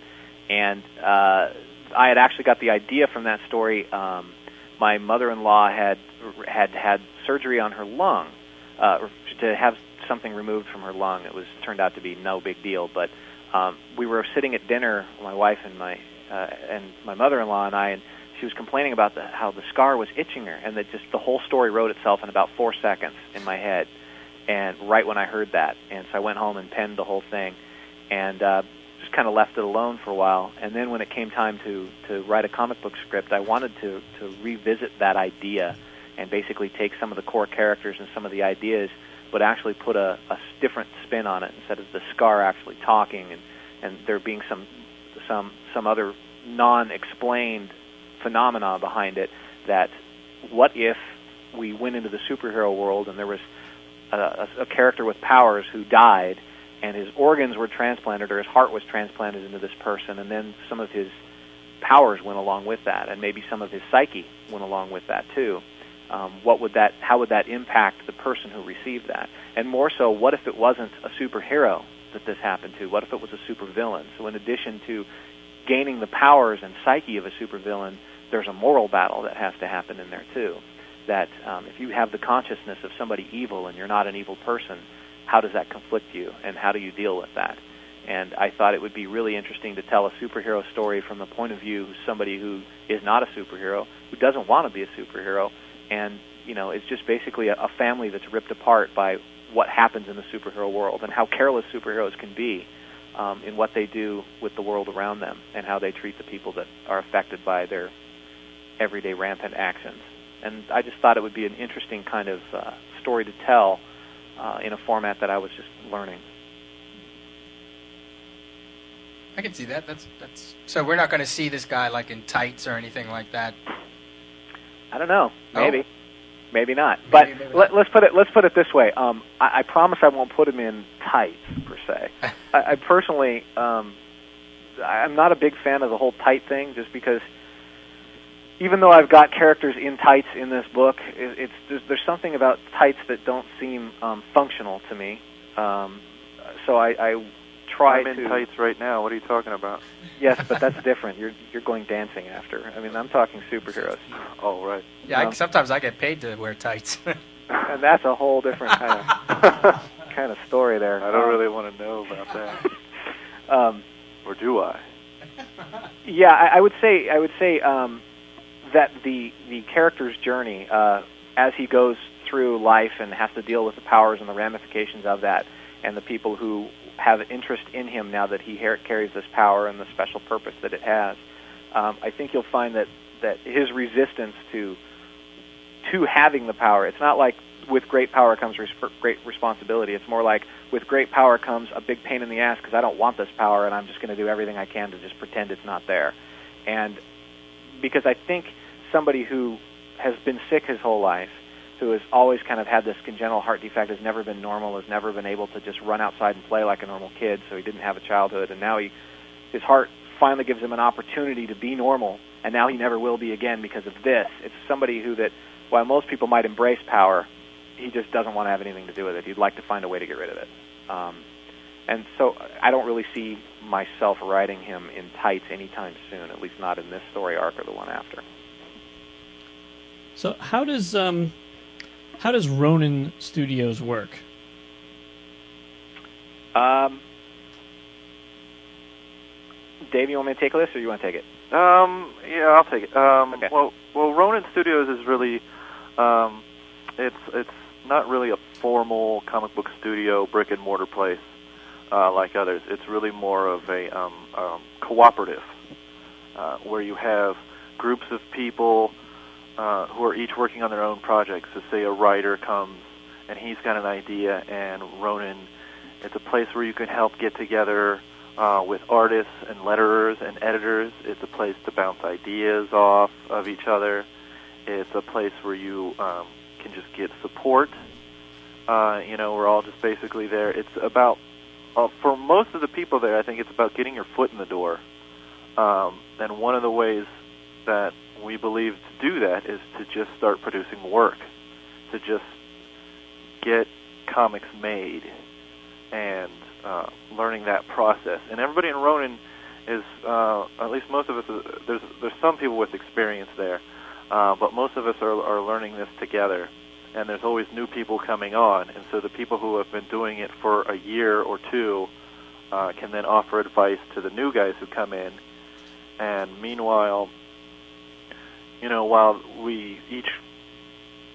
And I had actually got the idea from that story. My mother-in-law had surgery on her lung to have something removed from her lung. It turned out to be no big deal, but we were sitting at dinner, my wife and my mother-in-law and I, and she was complaining about how the scar was itching her, and that just the whole story wrote itself in about 4 seconds in my head, and right when I heard that. And so I went home and penned the whole thing, and just kind of left it alone for a while. And then when it came time to write a comic book script, I wanted to revisit that idea and basically take some of the core characters and some of the ideas, but actually put a different spin on it, instead of the scar actually talking and there being some other non-explained phenomena behind it. That what if we went into the superhero world and there was a character with powers who died, and his organs were transplanted, or his heart was transplanted into this person, and then some of his powers went along with that, and maybe some of his psyche went along with that too. How would that impact the person who received that? And more so, what if it wasn't a superhero that this happened to? What if it was a supervillain? So in addition to gaining the powers and psyche of a supervillain, there's a moral battle that has to happen in there too. That if you have the consciousness of somebody evil and you're not an evil person, how does that conflict you, and how do you deal with that? And I thought it would be really interesting to tell a superhero story from the point of view of somebody who is not a superhero, who doesn't want to be a superhero, and it's just basically a family that's ripped apart by what happens in the superhero world, and how careless superheroes can be in what they do with the world around them, and how they treat the people that are affected by their everyday rampant actions. And I just thought it would be an interesting kind of story to tell in a format that I was just learning. I can see that. That's. So we're not going to see this guy like in tights or anything like that. I don't know. Maybe, maybe not. Maybe But let's put it this way. I promise I won't put him in tights per se. I personally, I'm not a big fan of the whole tight thing, just because even though I've got characters in tights in this book, there's something about tights that don't seem functional to me. So I try I'm in tights right now. What are you talking about? Yes, but that's different. You're going dancing after. I mean, I'm talking superheroes. Oh, right. Yeah, sometimes I get paid to wear tights. And that's a whole different kind of story there. I don't really want to know about that. Or do I? Yeah, I would say that the character's journey, as he goes through life and has to deal with the powers and the ramifications of that, and the people who have interest in him now that he carries this power and the special purpose that it has, I think you'll find that his resistance to having the power, it's not like with great power comes great responsibility. It's more like with great power comes a big pain in the ass because I don't want this power and I'm just going to do everything I can to just pretend it's not there. And because I think somebody who has been sick his whole life, who has always kind of had this congenital heart defect, has never been normal, has never been able to just run outside and play like a normal kid, so he didn't have a childhood, and now his heart finally gives him an opportunity to be normal, and now he never will be again because of this. It's somebody that while most people might embrace power, he just doesn't want to have anything to do with it. He'd like to find a way to get rid of it. And so I don't really see myself writing him in tights anytime soon, at least not in this story arc or the one after. So how does Ronan Studios work? Dave, you want me to take this, or you want to take it? Yeah, I'll take it. Okay. Well, Ronan Studios is really, it's not really a formal comic book studio, brick and mortar place like others. It's really more of a cooperative, where you have groups of people who are each working on their own projects. So say a writer comes and he's got an idea, and Ronan, it's a place where you can help get together with artists and letterers and editors. It's a place to bounce ideas off of each other. It's a place where you can just get support. We're all just basically there. It's about, for most of the people there, I think it's about getting your foot in the door. And one of the ways that we believe to do that is to just start producing work, to just get comics made, and learning that process. And everybody in Ronan is, at least most of us, there's some people with experience there, but most of us are learning this together. And there's always new people coming on, and so the people who have been doing it for a year or two can then offer advice to the new guys who come in. And meanwhile, while each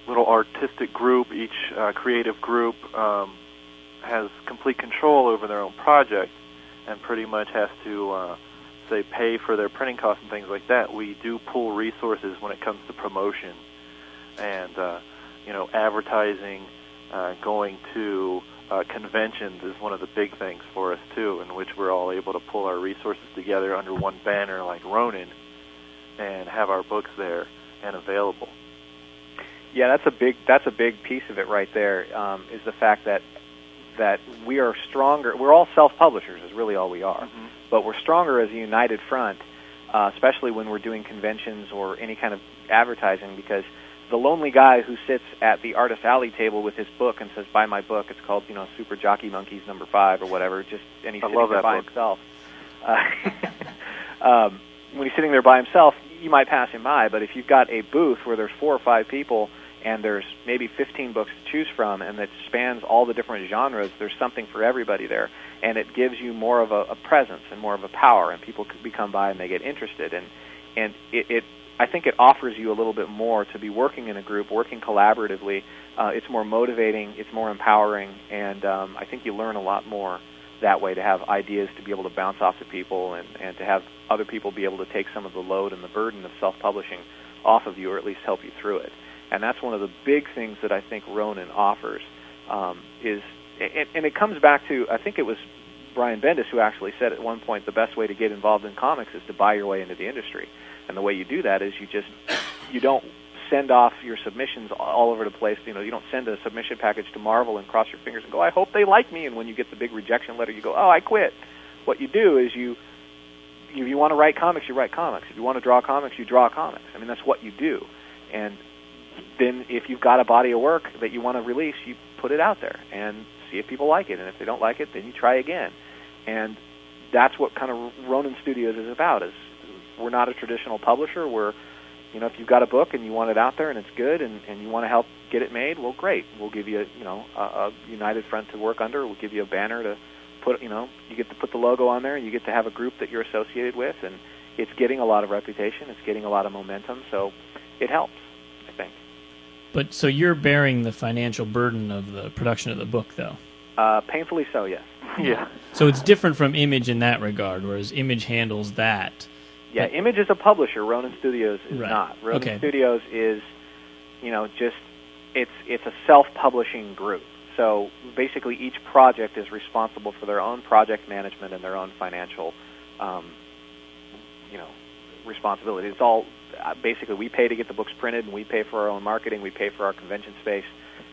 little artistic group, each creative group has complete control over their own project and pretty much has to, say, pay for their printing costs and things like that, we do pool resources when it comes to promotion and, advertising, going to conventions is one of the big things for us, too, in which we're all able to pull our resources together under one banner like Ronan and have our books there and available. Yeah, that's a big piece of it right there, is the fact that we are stronger. We're all self-publishers is really all we are, Mm-hmm. but we're stronger as a united front, especially when we're doing conventions or any kind of advertising, because the lonely guy who sits at the Artist Alley table with his book and says, "Buy my book," it's called, Super Jockey Monkeys #5 or whatever, and he's sitting there by himself. When he's sitting there by himself, you might pass him by, but if you've got a booth where there's 4 or 5 people and there's maybe 15 books to choose from and that spans all the different genres, there's something for everybody there, and it gives you more of a presence and more of a power, and people come by and they get interested, and I think it offers you a little bit more to be working in a group, working collaboratively. It's more motivating, it's more empowering, and I think you learn a lot more that way, to have ideas to be able to bounce off to people and to have other people be able to take some of the load and the burden of self-publishing off of you, or at least help you through it. And that's one of the big things that I think Ronan offers. And it comes back to, I think it was Brian Bendis who actually said at one point the best way to get involved in comics is to buy your way into the industry. And the way you do that is you don't send off your submissions all over the place. You don't send a submission package to Marvel and cross your fingers and go, I hope they like me. And when you get the big rejection letter, you go, oh, I quit. What you do is if you want to write comics, you write comics. If you want to draw comics, you draw comics. I mean, that's what you do. And then if you've got a body of work that you want to release, you put it out there and see if people like it. And if they don't like it, then you try again. And that's what kind of Ronan Studios is about. Is we're not a traditional publisher. We're, if you've got a book and you want it out there and it's good and you want to help get it made, well, great. We'll give you, a united front to work under. We'll give you a banner to put, you get to put the logo on there, and you get to have a group that you're associated with, and it's getting a lot of reputation. It's getting a lot of momentum, so it helps, I think. But so you're bearing the financial burden of the production of the book, though? Painfully so, yes. Yeah. So it's different from Image in that regard, whereas Image handles that. Yeah, Image is a publisher. Ronan Studios is right. not. Ronan Studios is, it's a self-publishing group. So basically, each project is responsible for their own project management and their own financial, responsibility. It's all basically we pay to get the books printed, and we pay for our own marketing, we pay for our convention space,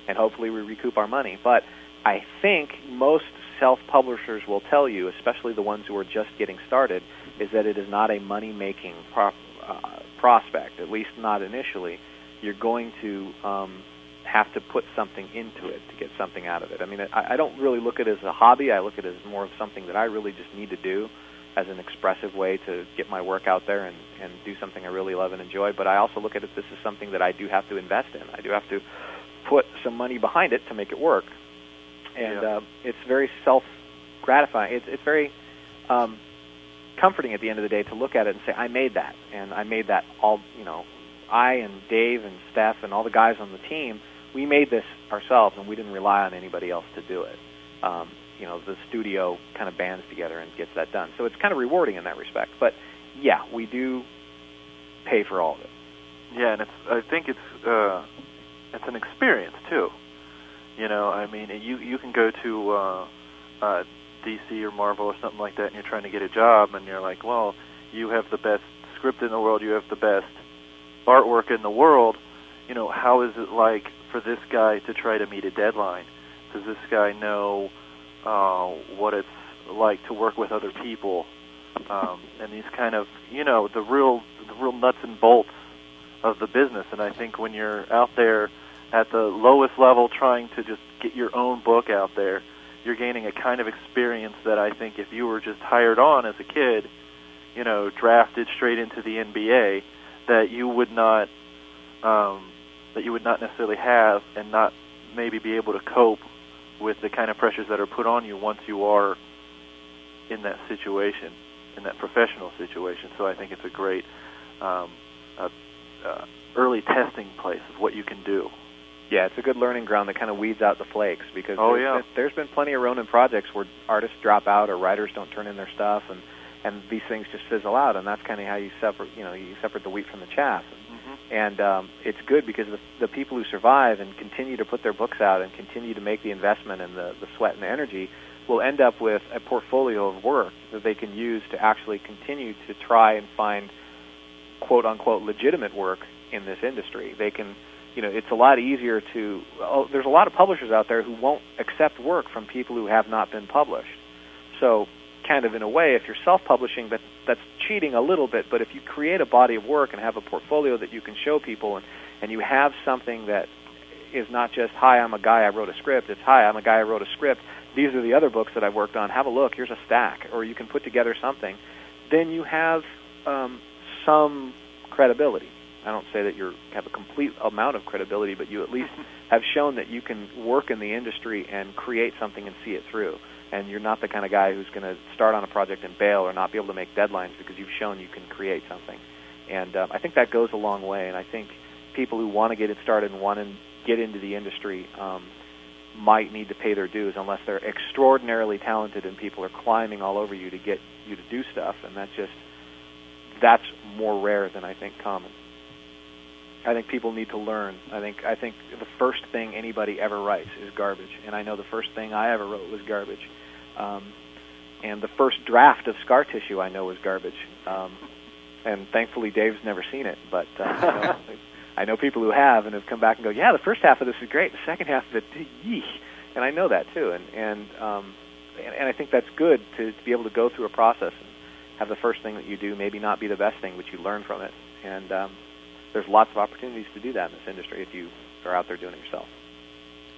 and hopefully we recoup our money. But I think most self-publishers will tell you, especially the ones who are just getting started, is that it is not a money-making prospect, at least not initially. You're going to have to put something into it to get something out of it. I mean, I don't really look at it as a hobby. I look at it as more of something that I really just need to do as an expressive way to get my work out there and do something I really love and enjoy. But I also look at it, this is something that I do have to invest in. I do have to put some money behind it to make it work. And it's very self-gratifying. It's very comforting at the end of the day to look at it and say, I made that. And I made that all, I and Dave and Steph and all the guys on the team, we made this ourselves, and we didn't rely on anybody else to do it. The studio kind of bands together and gets that done. So it's kind of rewarding in that respect. But, yeah, we do pay for all of it. Yeah, and I think it's an experience, too. I mean, you can go to DC or Marvel or something like that, and you're trying to get a job, and you're like, well, you have the best script in the world, you have the best artwork in the world. How is it like for this guy to try to meet a deadline? Does this guy know what it's like to work with other people? And these kind of, the real nuts and bolts of the business. And I think when you're out there at the lowest level trying to just get your own book out there, you're gaining a kind of experience that I think if you were just hired on as a kid, drafted straight into the NBA, that you would not necessarily have, and not maybe be able to cope with the kind of pressures that are put on you once you are in that situation, in that professional situation. So I think it's a great early testing place of what you can do. Yeah, it's a good learning ground that kind of weeds out the flakes, because there's been plenty of Ronan projects where artists drop out or writers don't turn in their stuff, and these things just fizzle out, and that's kind of how you separate the wheat from the chaff. And it's good because the people who survive and continue to put their books out and continue to make the investment and the sweat and the energy will end up with a portfolio of work that they can use to actually continue to try and find quote-unquote legitimate work in this industry. They can, it's a lot easier to, there's a lot of publishers out there who won't accept work from people who have not been published. So kind of in a way, if you're self-publishing, that's cheating a little bit, but if you create a body of work and have a portfolio that you can show people, and you have something that is not just, hi, I'm a guy, I wrote a script, it's, hi, I'm a guy, I wrote a script, these are the other books that I've worked on, have a look, here's a stack, or you can put together something, then you have some credibility. I don't say that you have a complete amount of credibility, but you at least have shown that you can work in the industry and create something and see it through. And you're not the kind of guy who's going to start on a project and bail or not be able to make deadlines because you've shown you can create something. And I think that goes a long way. And I think people who want to get it started and want to get into the industry might need to pay their dues unless they're extraordinarily talented and people are climbing all over you to get you to do stuff. And that's more rare than I think common. I think people need to learn. I think the first thing anybody ever writes is garbage, and I know the first thing I ever wrote was garbage. And the first draft of Scar Tissue I know was garbage. And thankfully Dave's never seen it, but I know people who have and have come back and go, yeah, the first half of this is great, the second half of it, yeesh. And I know that too, and I think that's good to be able to go through a process and have the first thing that you do maybe not be the best thing, but you learn from it. And there's lots of opportunities to do that in this industry if you are out there doing it yourself.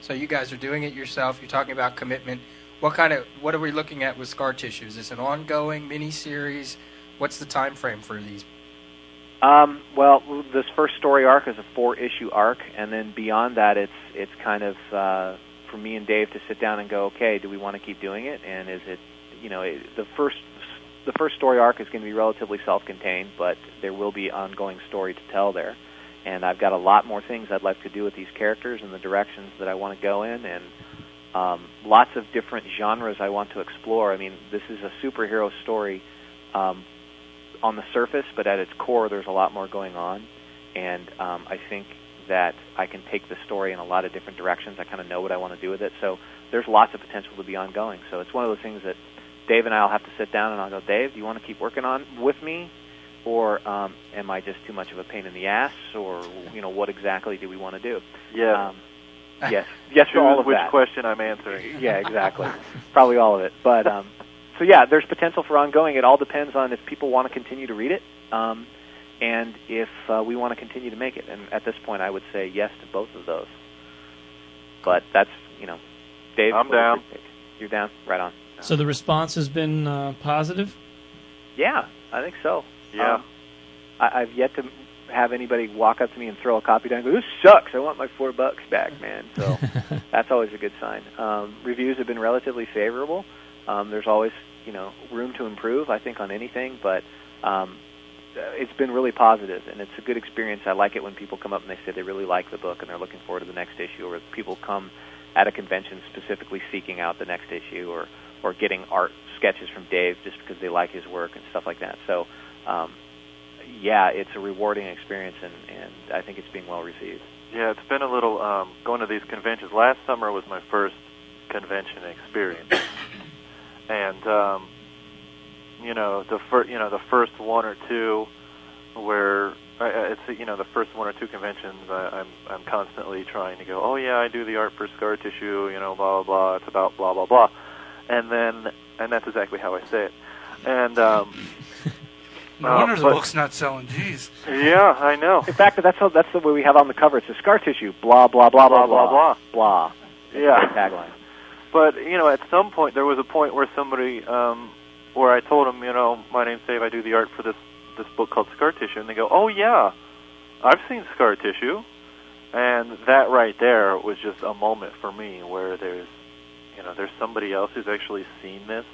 So you guys are doing it yourself. You're talking about commitment. What are we looking at with Scar Tissue? Is this an ongoing miniseries? What's the time frame for these? Well, this first story arc is a 4-issue arc, and then beyond that, it's kind of for me and Dave to sit down and go, okay, do we want to keep doing it? And is it, the first story arc is going to be relatively self-contained, but there will be ongoing story to tell there. And I've got a lot more things I'd like to do with these characters and the directions that I want to go in, and lots of different genres I want to explore. I mean, this is a superhero story on the surface, but at its core, there's a lot more going on. And I think that I can take the story in a lot of different directions. I kind of know what I want to do with it. So there's lots of potential to be ongoing. So it's one of those things that Dave and I will have to sit down and I'll go, Dave, do you want to keep working on with me? Or am I just too much of a pain in the ass? Or, what exactly do we want to do? Yeah. Yes to all of which that. Question I'm answering. Yeah, exactly. Probably all of it. But so yeah, there's potential for ongoing. It all depends on if people want to continue to read it, and if we want to continue to make it. And at this point, I would say yes to both of those. But that's Dave. I'm down. You're down. Right on. So the response has been positive? Yeah, I think so. Yeah. I've yet to have anybody walk up to me and throw a copy down and go, this sucks, I want my $4 back, man. So that's always a good sign. Reviews have been relatively favorable. There's always, room to improve, I think, on anything, but it's been really positive, and it's a good experience. I like it when people come up and they say they really like the book and they're looking forward to the next issue, or people come at a convention specifically seeking out the next issue, or getting art sketches from Dave just because they like his work and stuff like that. So, yeah, it's a rewarding experience, and I think it's being well received. Yeah, it's been a little going to these conventions. Last summer was my first convention experience, and the first one or two where it's the first one or two conventions I'm constantly trying to go, oh yeah, I do the art for Scar Tissue, blah blah blah. It's about blah blah blah, and that's exactly how I say it, and. No wonder the book's not selling. Jeez. Yeah, I know. In fact, that's the way we have on the cover. It's a Scar Tissue. Blah blah blah blah blah blah blah. Yeah. Tagline. But at some point there was a point where somebody, where I told them, my name's Dave. I do the art for this book called Scar Tissue, and they go, oh yeah, I've seen Scar Tissue, and that right there was just a moment for me where there's somebody else who's actually seen this.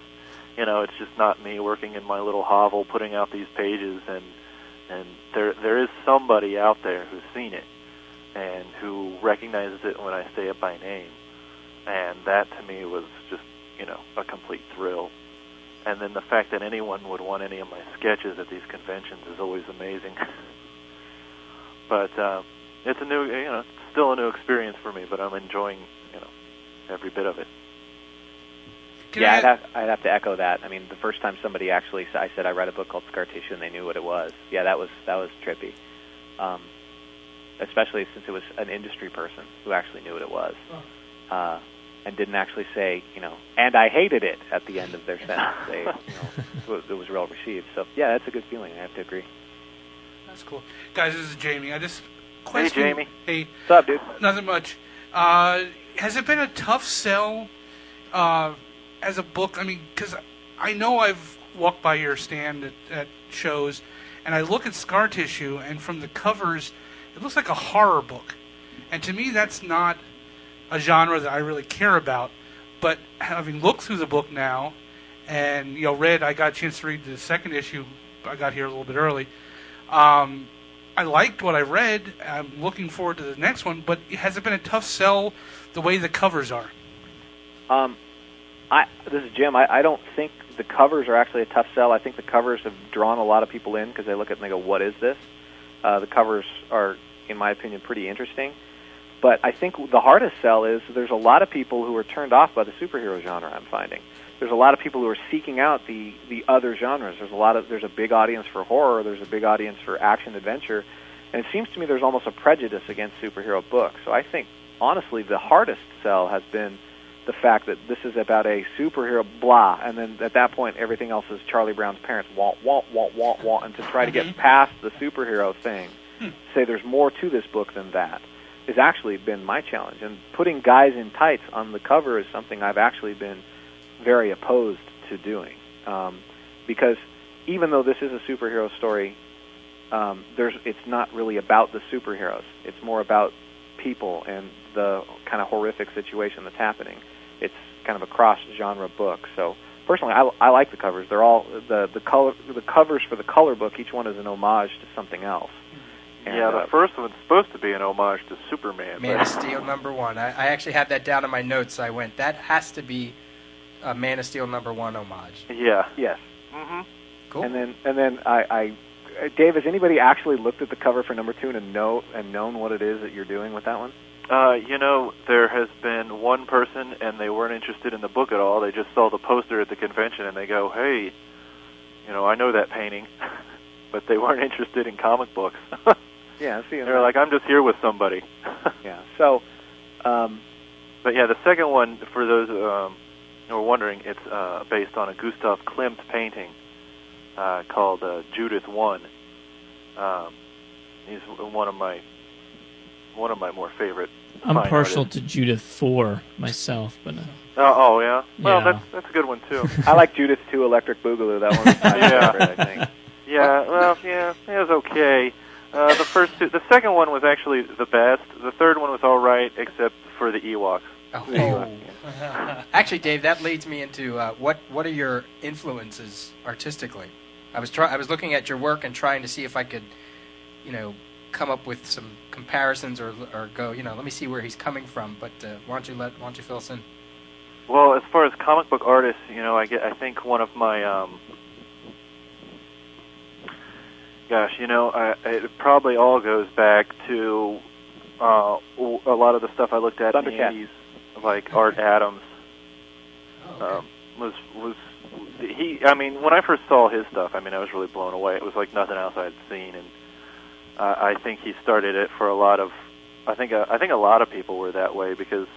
It's just not me working in my little hovel putting out these pages, and there is somebody out there who's seen it and who recognizes it when I say it by name, and that to me was just a complete thrill. And then the fact that anyone would want any of my sketches at these conventions is always amazing. But it's a new, it's still a new experience for me, but I'm enjoying every bit of it. Yeah, I'd have to echo that. I mean, the first time somebody actually, I said I read a book called Scar Tissue, and they knew what it was. Yeah, that was trippy. Especially since it was an industry person who actually knew what it was, and didn't actually say, and I hated it at the end of their sentence. They, it was well received. So yeah, that's a good feeling. I have to agree. That's cool, guys. This is Jamie. Hey, Jamie. Hey, what's up, dude? Nothing much. Has it been a tough sell? As a book, I mean, because I know I've walked by your stand at shows, and I look at Scar Tissue, and from the covers, it looks like a horror book. And to me, that's not a genre that I really care about. But having looked through the book now, and I got a chance to read the second issue. I got here a little bit early. I liked what I read. I'm looking forward to the next one. But has it been a tough sell the way the covers are? This is Jim. I don't think the covers are actually a tough sell. I think the covers have drawn a lot of people in because they look at it and they go, what is this? The covers are in my opinion, pretty interesting. But I think the hardest sell is there's a lot of people who are turned off by the superhero genre, I'm finding. There's a lot of people who are seeking out the other genres. There's a big audience for horror, there's a big audience for action adventure, and it seems to me there's almost a prejudice against superhero books. So I think, honestly, the hardest sell has been the fact that this is about a superhero, blah, and then at that point everything else is Charlie Brown's parents, wah, wah, wah, wah, wah, and to try to get past the superhero thing, say there's more to this book than that, has actually been my challenge. And putting guys in tights on the cover is something I've actually been very opposed to doing. Because even though this is a superhero story, it's not really about the superheroes. It's more about people and the kind of horrific situation that's happening. It's kind of a cross-genre book. So personally, I like the covers. They're all the covers for the color book. Each one is an homage to something else. And, yeah, the first one's supposed to be an homage to Superman. Man of Steel #1. I actually have that down in my notes. I went, that has to be a Man of Steel #1 homage. Yeah. Yes. Mm-hmm. Cool. And then Dave, has anybody actually looked at the cover for #2 and known what it is that you're doing with that one? There has been one person, and they weren't interested in the book at all. They just saw the poster at the convention, and they go, "Hey, I know that painting," but they weren't interested in comic books. Yeah, see, they're like, "I'm just here with somebody." Yeah. So, but yeah, the second one, for those who are wondering, it's based on a Gustav Klimt painting called Judith 1. He's one of my more favorite. I'm fine partial artists. to Judith 4 myself, but Oh yeah. Well, yeah. that's a good one too. I like Judith 2, Electric Boogaloo. That one's my favorite, I think. Yeah. Well, yeah, it was okay. The first two, the second one was actually the best. The third one was all right, except for the Ewoks. Oh. Actually, Dave, that leads me into what are your influences artistically? I was looking at your work and trying to see if I could, come up with some comparisons or go, let me see where he's coming from. But why don't you fill us in? Well, as far as comic book artists, I think one of my it probably all goes back to a lot of the stuff I looked at in the 80s, like Art Adams. Oh, okay. Was he? I mean, when I first saw his stuff, I was really blown away. It was like nothing else I had seen, and I think he started it for a lot of. I think a lot of people were that way because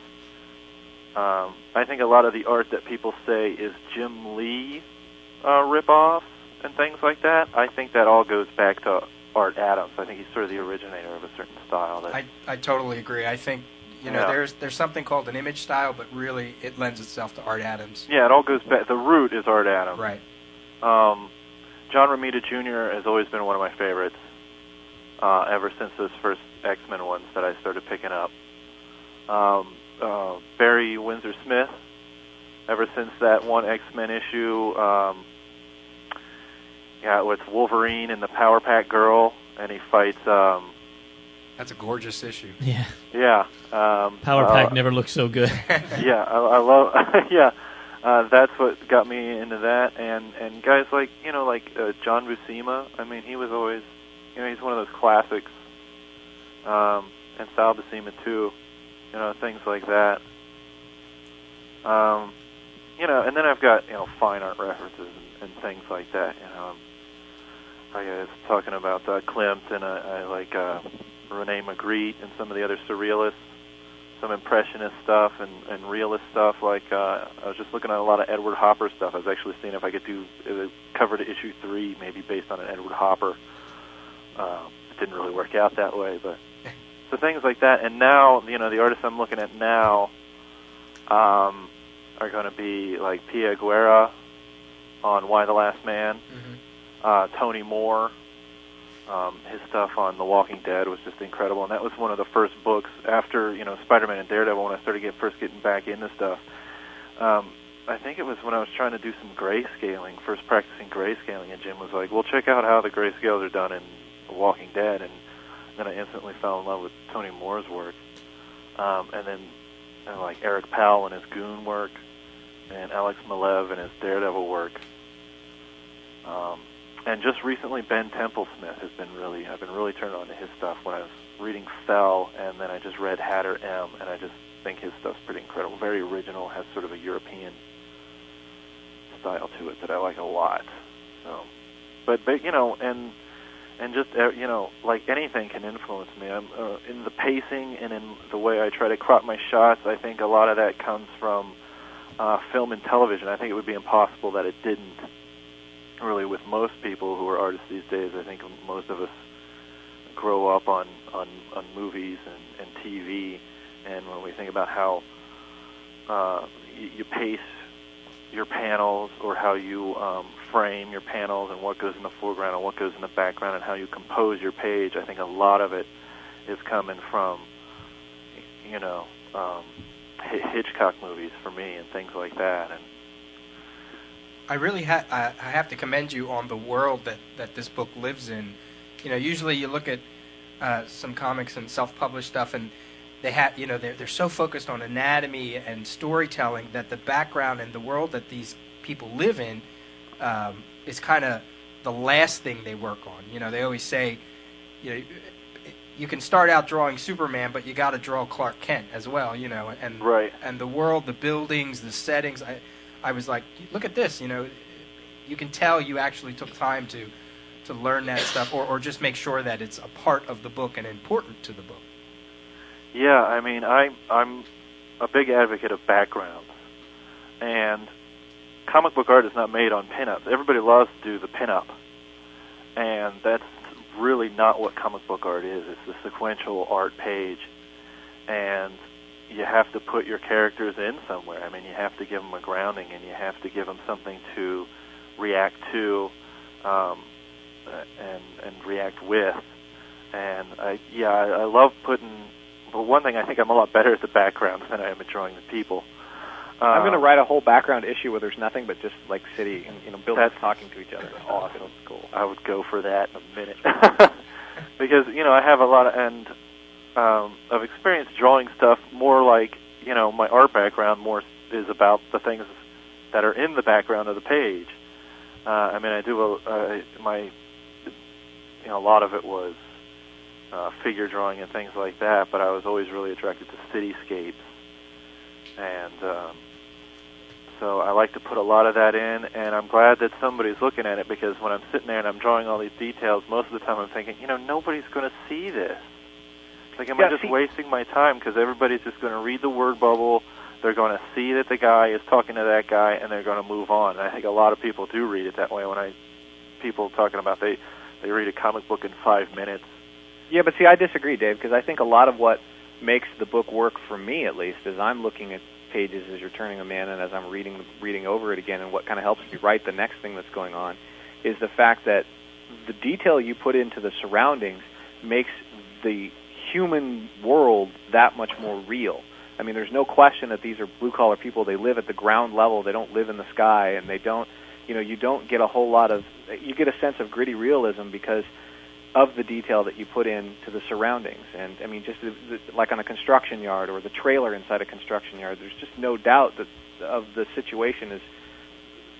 I think a lot of the art that people say is Jim Lee ripoffs and things like that. I think that all goes back to Art Adams. I think he's sort of the originator of a certain style. That I totally agree. I think there's something called an image style, but really it lends itself to Art Adams. Yeah, it all goes back. The root is Art Adams. Right. John Romita Jr. has always been one of my favorites ever since those first X-Men ones that I started picking up. Barry Windsor Smith, ever since that one X-Men issue, with Wolverine and the Power Pack Girl, and he fights. That's a gorgeous issue. Yeah. Yeah. Power Pack never looked so good. Yeah, I love. Yeah, that's what got me into that, and guys like John Buscema. I mean, he was always, he's one of those classics. And Sal Buscema too. Things like that. And then I've got fine art references and things like that. I was talking about Klimt, and I like Rene Magritte and some of the other surrealists, some impressionist stuff and realist stuff. Like I was just looking at a lot of Edward Hopper stuff. I was actually seeing if I could do the cover to issue 3, maybe based on an Edward Hopper. It didn't really work out that way, but so things like that. And now, the artists I'm looking at now are going to be like Pia Guerra on Why the Last Man, Tony Moore. His stuff on The Walking Dead was just incredible, and that was one of the first books after Spider-Man and Daredevil when I started first getting back into stuff. I think it was when I was trying to do some grayscaling, first practicing grayscaling, and Jim was like, "Well, check out how the grayscales are done in The Walking Dead," and then I instantly fell in love with Tony Moore's work, and then like Eric Powell and his Goon work, and Alex Maleev and his Daredevil work. And just recently, Ben Templesmith has been I've been really turned on to his stuff. When I was reading Fell, and then I just read Hatter M, and I just think his stuff's pretty incredible. Very original, has sort of a European style to it that I like a lot. So, but you know, and just you know, like anything can influence me. I'm in the pacing and in the way I try to crop my shots. I think a lot of that comes from film and television. I think it would be impossible that it didn't. Really, with most people who are artists these days, I think most of us grow up on movies and TV, and when we think about how you pace your panels, or how you frame your panels, and what goes in the foreground and what goes in the background, and how you compose your page, I think a lot of it is coming from, you know, Hitchcock movies for me and things like that. And I really I have to commend you on the world that this book lives in. You know, usually you look at some comics and self-published stuff, and they have, you know, they're so focused on anatomy and storytelling that the background and the world that these people live in is kind of the last thing they work on. You know, they always say, you know, you can start out drawing Superman, but you got to draw Clark Kent as well. You know, and right. And the world, the buildings, the settings. I was like, look at this, you know, you can tell you actually took time to learn that stuff, or just make sure that it's a part of the book and important to the book. Yeah, I mean, I'm a big advocate of backgrounds, and comic book art is not made on pinups. Everybody loves to do the pinup, and that's really not what comic book art is. It's the sequential art page, and you have to put your characters in somewhere. I mean, you have to give them a grounding, and you have to give them something to react to and react with. And I love putting. But one thing, I think I'm a lot better at the background than I am at drawing the people. I'm going to write a whole background issue where there's nothing but just like city and, you know, buildings talking to each other. That's awesome. Cool. I would go for that in a minute because, you know, I have a lot of experience drawing stuff. More like, you know, my art background more is about the things that are in the background of the page. I mean, I do a lot of it was figure drawing and things like that, but I was always really attracted to cityscapes, and so I like to put a lot of that in, and I'm glad that somebody's looking at it, because when I'm sitting there and I'm drawing all these details, most of the time I'm thinking, you know, nobody's going to see this. Like, am I just wasting my time? Because everybody's just going to read the word bubble, they're going to see that the guy is talking to that guy, and they're going to move on. And I think a lot of people do read it that way. People talking about they read a comic book in 5 minutes. Yeah, but see, I disagree, Dave, because I think a lot of what makes the book work for me, at least, is I'm looking at pages as you're turning them in, and as I'm reading over it again, and what kind of helps me write the next thing that's going on is the fact that the detail you put into the surroundings makes the human world that much more real. I mean, there's no question that these are blue-collar people. They live at the ground level. They don't live in the sky, and they don't, you know, you don't get a whole lot of, you get a sense of gritty realism because of the detail that you put into the surroundings. And, I mean, just like on a construction yard or the trailer inside a construction yard, there's just no doubt that of the situation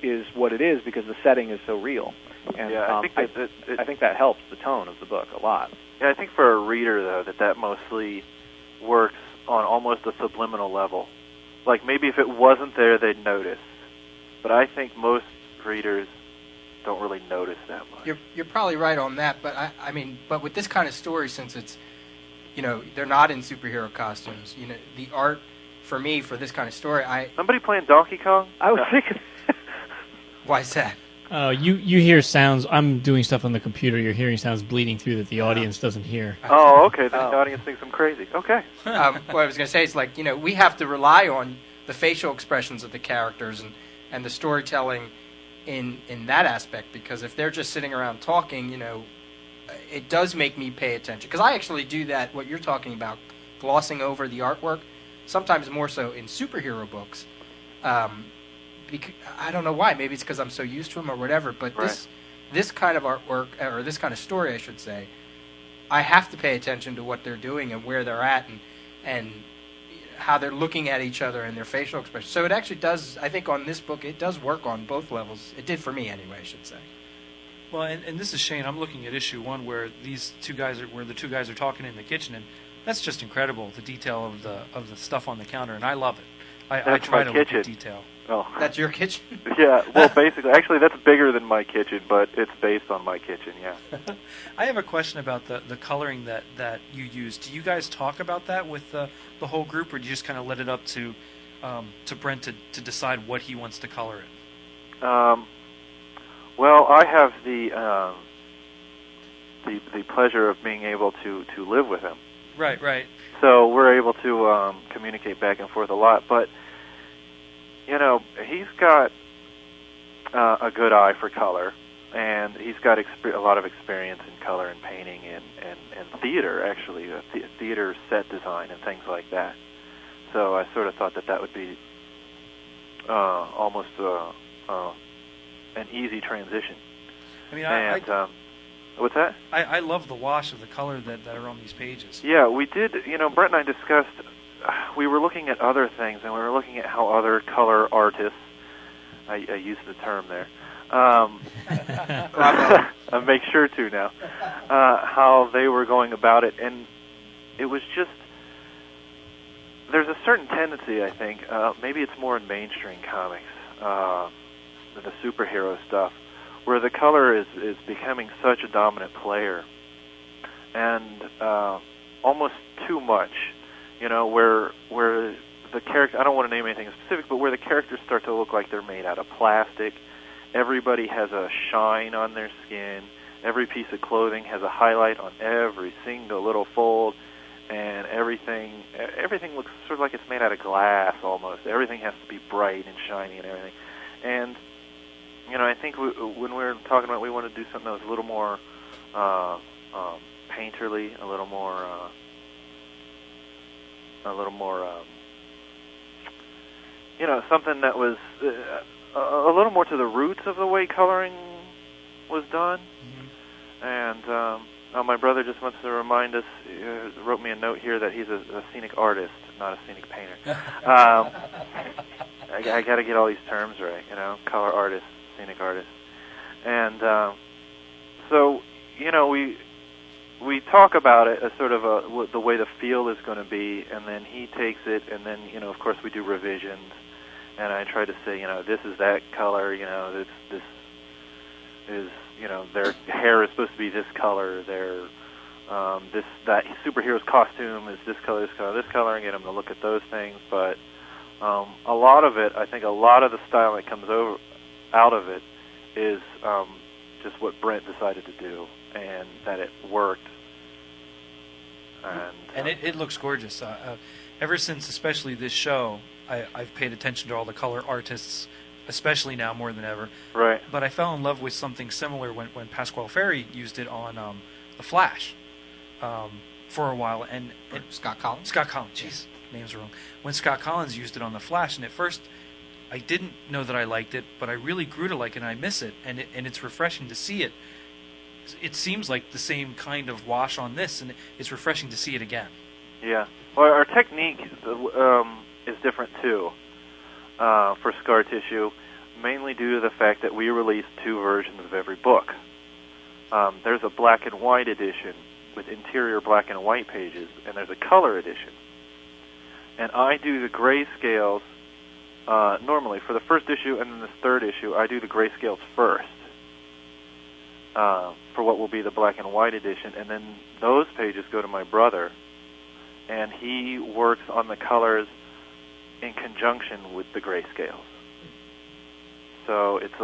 is what it is because the setting is so real. And yeah, I think that helps the tone of the book a lot. Yeah, I think for a reader, though, that mostly works on almost a subliminal level. Like, maybe if it wasn't there, they'd notice. But I think most readers don't really notice that much. You're probably right on that, but I mean, but with this kind of story, since it's, you know, they're not in superhero costumes, you know, the art for me for this kind of story, somebody playing Donkey Kong? I was thinking. Why is that? You hear sounds. I'm doing stuff on the computer. You're hearing sounds bleeding through that the audience doesn't hear. Oh, okay. The audience thinks I'm crazy. Okay. What I was going to say is, like, you know, we have to rely on the facial expressions of the characters and the storytelling in that aspect, because if they're just sitting around talking, you know, it does make me pay attention. Because I actually do that, what you're talking about, glossing over the artwork, sometimes more so in superhero books. Because, I don't know why. Maybe it's because I'm so used to them or whatever. But right. this kind of artwork, or this kind of story, I should say, I have to pay attention to what they're doing and where they're at and how they're looking at each other and their facial expressions. So it actually does, I think on this book, it does work on both levels. It did for me anyway, I should say. Well, and this is Shane. I'm looking at issue 1 where these two guys where the two guys are talking in the kitchen, and that's just incredible. The detail of the stuff on the counter, and I love it. I try to look at detail. Oh. That's your kitchen? Yeah, well, basically, actually, that's bigger than my kitchen, but it's based on my kitchen, yeah. I have a question about the coloring that you use. Do you guys talk about that with the whole group, or do you just kind of let it up to Brent to decide what he wants to color in? Well, I have the pleasure of being able to live with him. Right. So we're able to communicate back and forth a lot, but he's got a good eye for color, and he's got a lot of experience in color and painting and theater, actually, theater set design and things like that. So I sort of thought that would be almost an easy transition. I mean, what's that? I love the wash of the color that are on these pages. Yeah, we did. Brent and I discussed. We were looking at other things, and we were looking at how other color artists. I used the term there. I make sure to now. How they were going about it, and it was just. There's a certain tendency, I think. Maybe it's more in mainstream comics, the superhero stuff, where the color is becoming such a dominant player, and almost too much. Where the character, I don't want to name anything specific, but where the characters start to look like they're made out of plastic. Everybody has a shine on their skin. Every piece of clothing has a highlight on every single little fold, and everything looks sort of like it's made out of glass almost. Everything has to be bright and shiny and everything. And I think when we were talking about, we want to do something that was a little more painterly, a little more something that was a little more to the roots of the way coloring was done. Mm-hmm. And my brother just wants to remind us, wrote me a note here that he's a scenic artist, not a scenic painter. I got to get all these terms right, color artist, scenic artist. And so, we talk about it as sort of the way the feel is going to be, and then he takes it, and then, of course we do revisions, and I try to say, this is that color, this is, their hair is supposed to be this color, that superhero's costume is this color, and get them to look at those things, but a lot of it, I think a lot of the style that comes out of it is just what Brent decided to do, and that it worked. And it looks gorgeous. Ever since, especially this show, I've paid attention to all the color artists, especially now more than ever. Right. But I fell in love with something similar when Pasquale Ferry used it on The Flash for a while. And Scott Collins? Scott Collins, jeez, names are wrong. When Scott Collins used it on The Flash, and at first I didn't know that I liked it, but I really grew to like it, and I miss it, and it's refreshing to see it. It seems like the same kind of wash on this, and it's refreshing to see it again. Yeah. Well, our technique is different, too, for scar tissue, mainly due to the fact that we release 2 versions of every book. There's a black and white edition with interior black and white pages, and there's a color edition. And I do the grayscales normally for the first issue, and then this third issue, I do the grayscales first for what will be the black and white edition, and then those pages go to my brother, and he works on the colors in conjunction with the grayscales. So it's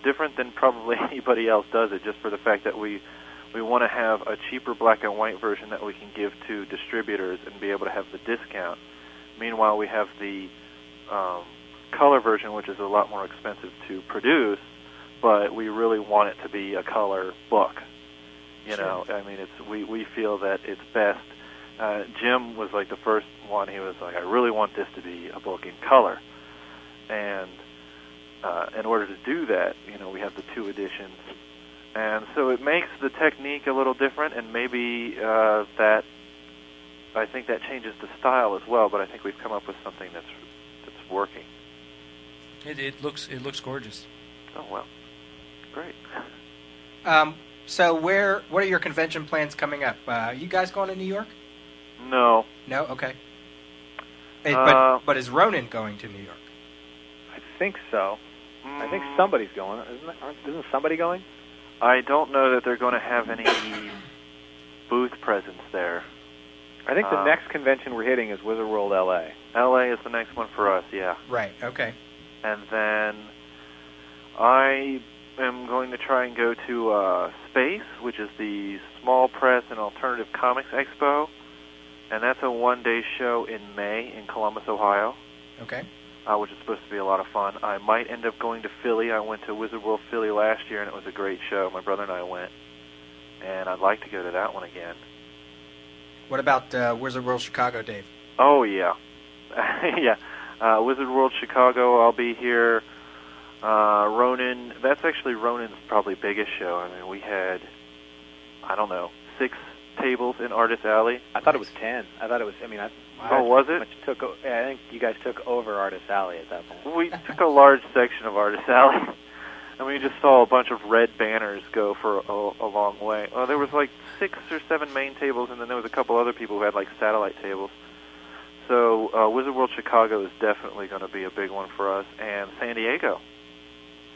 different than probably anybody else does it, just for the fact that we want to have a cheaper black and white version that we can give to distributors and be able to have the discount. Meanwhile, we have the color version, which is a lot more expensive to produce, but we really want it to be a color book. I mean, we feel that it's best. Jim was like the first one. He was like, I really want this to be a book in color. And in order to do that, we have the 2 editions. And so it makes the technique a little different, and maybe I think that changes the style as well, but I think we've come up with something that's working. It looks gorgeous. Oh, well. Great. So what are your convention plans coming up? You guys going to New York? No. No? Okay. But is Ronan going to New York? I think so. I think somebody's going. Isn't somebody going? I don't know that they're going to have any booth presence there. I think the next convention we're hitting is Wizard World LA. LA is the next one for us, yeah. Right, okay. And then I am going to try and go to Space, which is the Small Press and Alternative Comics Expo. And that's a one-day show in May in Columbus, Ohio. Okay. Which is supposed to be a lot of fun. I might end up going to Philly. I went to Wizard World Philly last year, and it was a great show. My brother and I went. And I'd like to go to that one again. What about Wizard World Chicago, Dave? Oh, yeah. Yeah. Wizard World Chicago, I'll be here. Ronan, that's actually Ronan's probably biggest show. I mean, we had, 6 tables in Artist Alley. I thought it was 10. I thought it was, was it? I think you guys took over Artist Alley at that point. We took a large section of Artist Alley. And we just saw a bunch of red banners go for a long way. There was like 6 or 7 main tables, and then there was a couple other people who had like satellite tables. So Wizard World Chicago is definitely going to be a big one for us. And San Diego.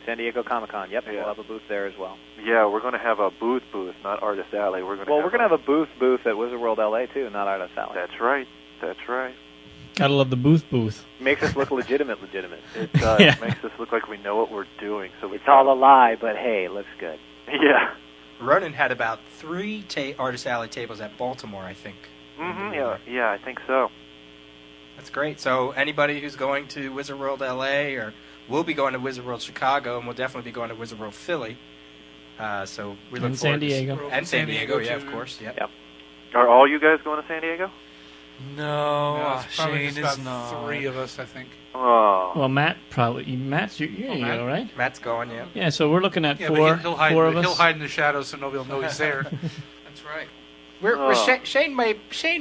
San Diego Comic-Con, yep. Yeah. We'll have a booth there as well. Yeah, we're going to have a booth, not Artist Alley. We're going to have a booth at Wizard World LA, too, not Artist Alley. That's right. Gotta love the booth. Makes us look legitimate. It does. Yeah. It makes us look like we know what we're doing. So it's all a lie, but hey, it looks good. Yeah. Ronan had about 3 Artist Alley tables at Baltimore, I think. Mm-hmm. Yeah, I think so. That's great. So anybody who's going to Wizard World LA or will be going to Wizard World Chicago, and we'll definitely be going to Wizard World Philly. So we look And forward San to Diego. and San Diego, yeah, of course. Yep. Are all you guys going to San Diego? No, it's probably Shane just is about not. 3 of us, I think. Oh. Well, Matt's you're Oh, you Matt? go, right? Matt's going, yeah. Yeah, so we're looking at Yeah, four but he'll hide. of us. He'll hide in the shadows so nobody will know he's there. That's right. Shane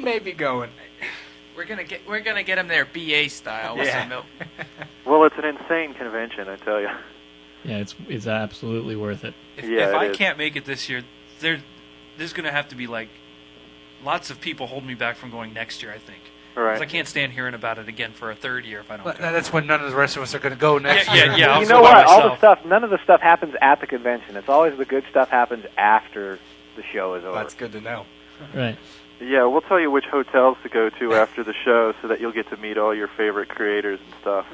may be going. We're gonna get him there BA style with some milk. Well, it's an insane convention, I tell you. Yeah, it's absolutely worth it. If I can't make it this year, there's going to have to be like lots of people holding me back from going next year, I think. Right. 'Cause I can't stand hearing about it again for a 3rd year if I don't go. That's when none of the rest of us are going to go next year. Yeah. I'll You go know by what? All the myself. none of the stuff happens at the convention. It's always the good stuff happens after the show is over. That's good to know. Right. Yeah, we'll tell you which hotels to go to after the show so that you'll get to meet all your favorite creators and stuff.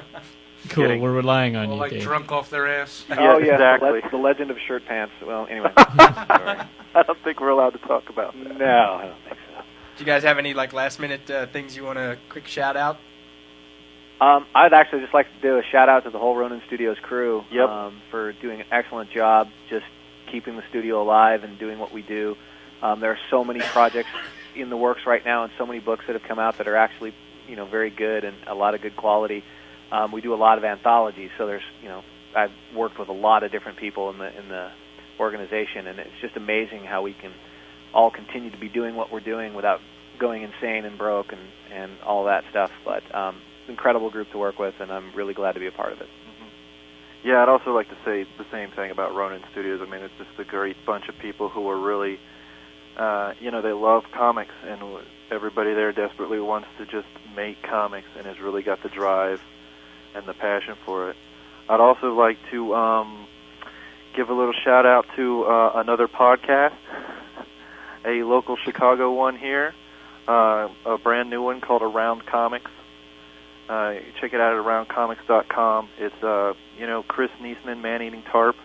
Cool. Kidding. We're relying on Well, you, like Dave. drunk off their ass. Oh, yeah, exactly. the legend of shirt pants. Well, anyway. Sorry. I don't think we're allowed to talk about that. No, I don't think so. Do you guys have any last minute things you want to quick shout out? I'd actually just like to do a shout out to the whole Ronan Studios crew. Yep. For doing an excellent job just keeping the studio alive and doing what we do. There are so many projects in the works right now and so many books that have come out that are actually very good and a lot of good quality. We do a lot of anthologies, so there's I've worked with a lot of different people in the organization, and it's just amazing how we can all continue to be doing what we're doing without going insane and broke and all that stuff. But incredible group to work with, and I'm really glad to be a part of it. Mm-hmm. Yeah, I'd also like to say the same thing about Ronan Studios. I mean, it's just a great bunch of people who are really, they love comics, and everybody there desperately wants to just make comics and has really got the drive and the passion for it. I'd also like to give a little shout-out to another podcast, a local Chicago one here, a brand new one called Around Comics. Check it out at aroundcomics.com. It's Chris Niesman, Man-Eating Tarp.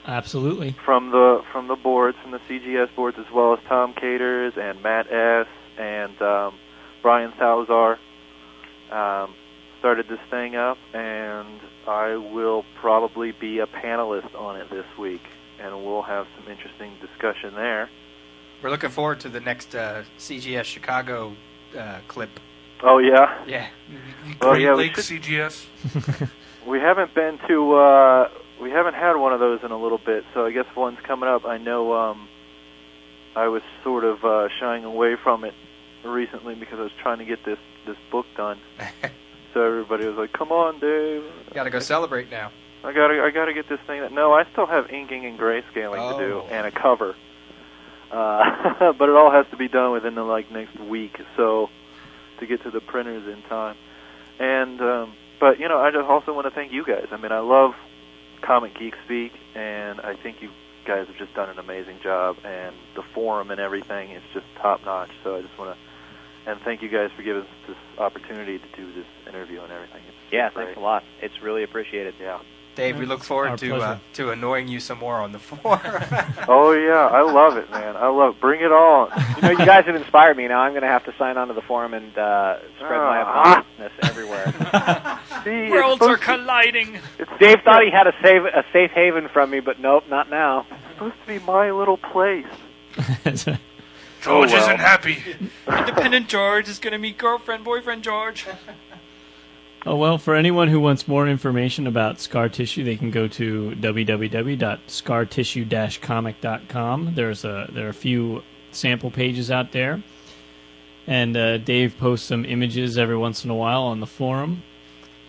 Absolutely. From the boards, from the CGS boards, as well as Tom Caters and Matt S. and Brian Salazar. Started this thing up, and I will probably be a panelist on it this week, and we'll have some interesting discussion there. We're looking forward to the next CGS Chicago clip. Oh, yeah? Yeah. Great Lakes CGS. We haven't been to, we haven't had one of those in a little bit, so I guess one's coming up. I know I was sort of shying away from it recently because I was trying to get this book done. So everybody was like, come on, Dave. Got to go celebrate now. I gotta get this thing. No, I still have inking and grayscaling to do and a cover, but it all has to be done within the next week, so to get to the printers in time. And but I just also want to thank you guys. I mean, I love Comic Geek Speak, and I think you guys have just done an amazing job, and the forum and everything is just top notch. So I just want to thank you guys for giving us this opportunity to do this interview and everything. Yeah, thanks a lot. It's really appreciated. Yeah. Dave, we look forward to annoying you some more on the forum. Oh, yeah, I love it, man. I love it. Bring it on. You guys have inspired me. Now I'm going to have to sign on to the forum and spread my obnoxiousness everywhere. See, Worlds are colliding. Dave thought he had a safe haven from me, but nope, not now. It's supposed to be my little place. George isn't happy. Independent George is going to meet boyfriend George. Oh, well, for anyone who wants more information about scar tissue, they can go to www.scartissue-comic.com. There are a few sample pages out there. And Dave posts some images every once in a while on the forum.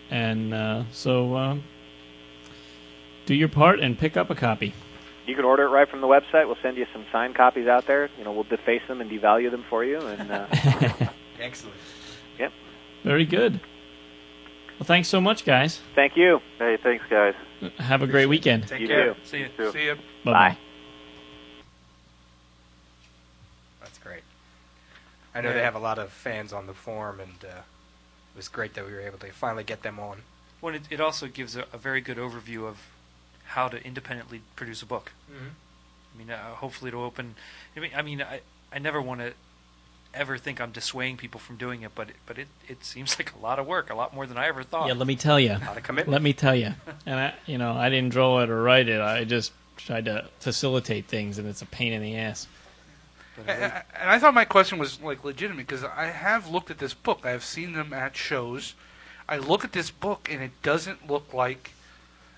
And so do your part and pick up a copy. You can order it right from the website. We'll send you some signed copies out there. We'll deface them and devalue them for you. And Excellent. Yep. Very good. Well, thanks so much, guys. Thank you. Hey, thanks, guys. Have a great weekend. Take You care. too. See you. See you. Bye-bye. Bye. That's great. I know they have a lot of fans on the forum, and it was great that we were able to finally get them on. Well, it also gives a very good overview of how to independently produce a book. Mm-hmm. I mean, hopefully it'll open. I never want to ever think I'm dissuading people from doing it, but it seems like a lot of work, a lot more than I ever thought. Yeah, let me tell you. A lot of commitment. Let me tell you. And I didn't draw it or write it. I just tried to facilitate things, and it's a pain in the ass. And I thought my question was legitimate because I have looked at this book. I have seen them at shows. I look at this book and it doesn't look like,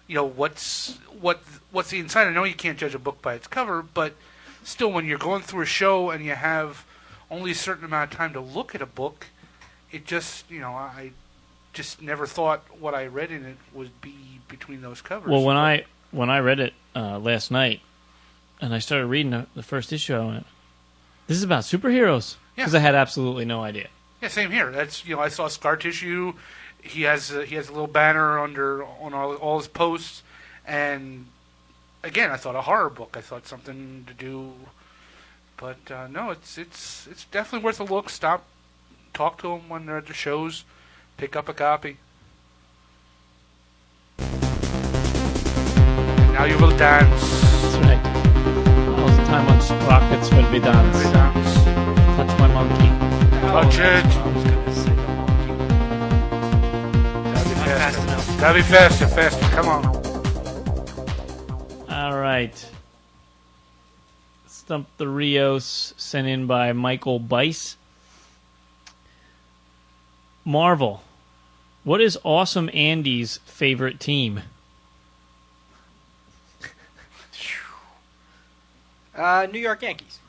what's the inside. I know you can't judge a book by its cover, but still, when you're going through a show and you have only a certain amount of time to look at a book, it just, I just never thought what I read in it would be between those covers. Well, when I read it last night, and I started reading the first issue, I went, "This is about superheroes," because I had absolutely no idea. Yeah, same here. That's I saw Scar Tissue. He has a little banner on all his posts, and again, I thought a horror book. I thought something to do, but no, it's definitely worth a look. Talk to them when they're at the shows. Pick up a copy. And now you will dance. That's right. Now's the time on Sprockets when we dance. Touch my monkey. Touch it. I was going to say the monkey. Fast enough. Gotta be faster. Come on. All right. Stump the Rios, sent in by Michael Bice. Marvel. What is Awesome Andy's favorite team? New York Yankees.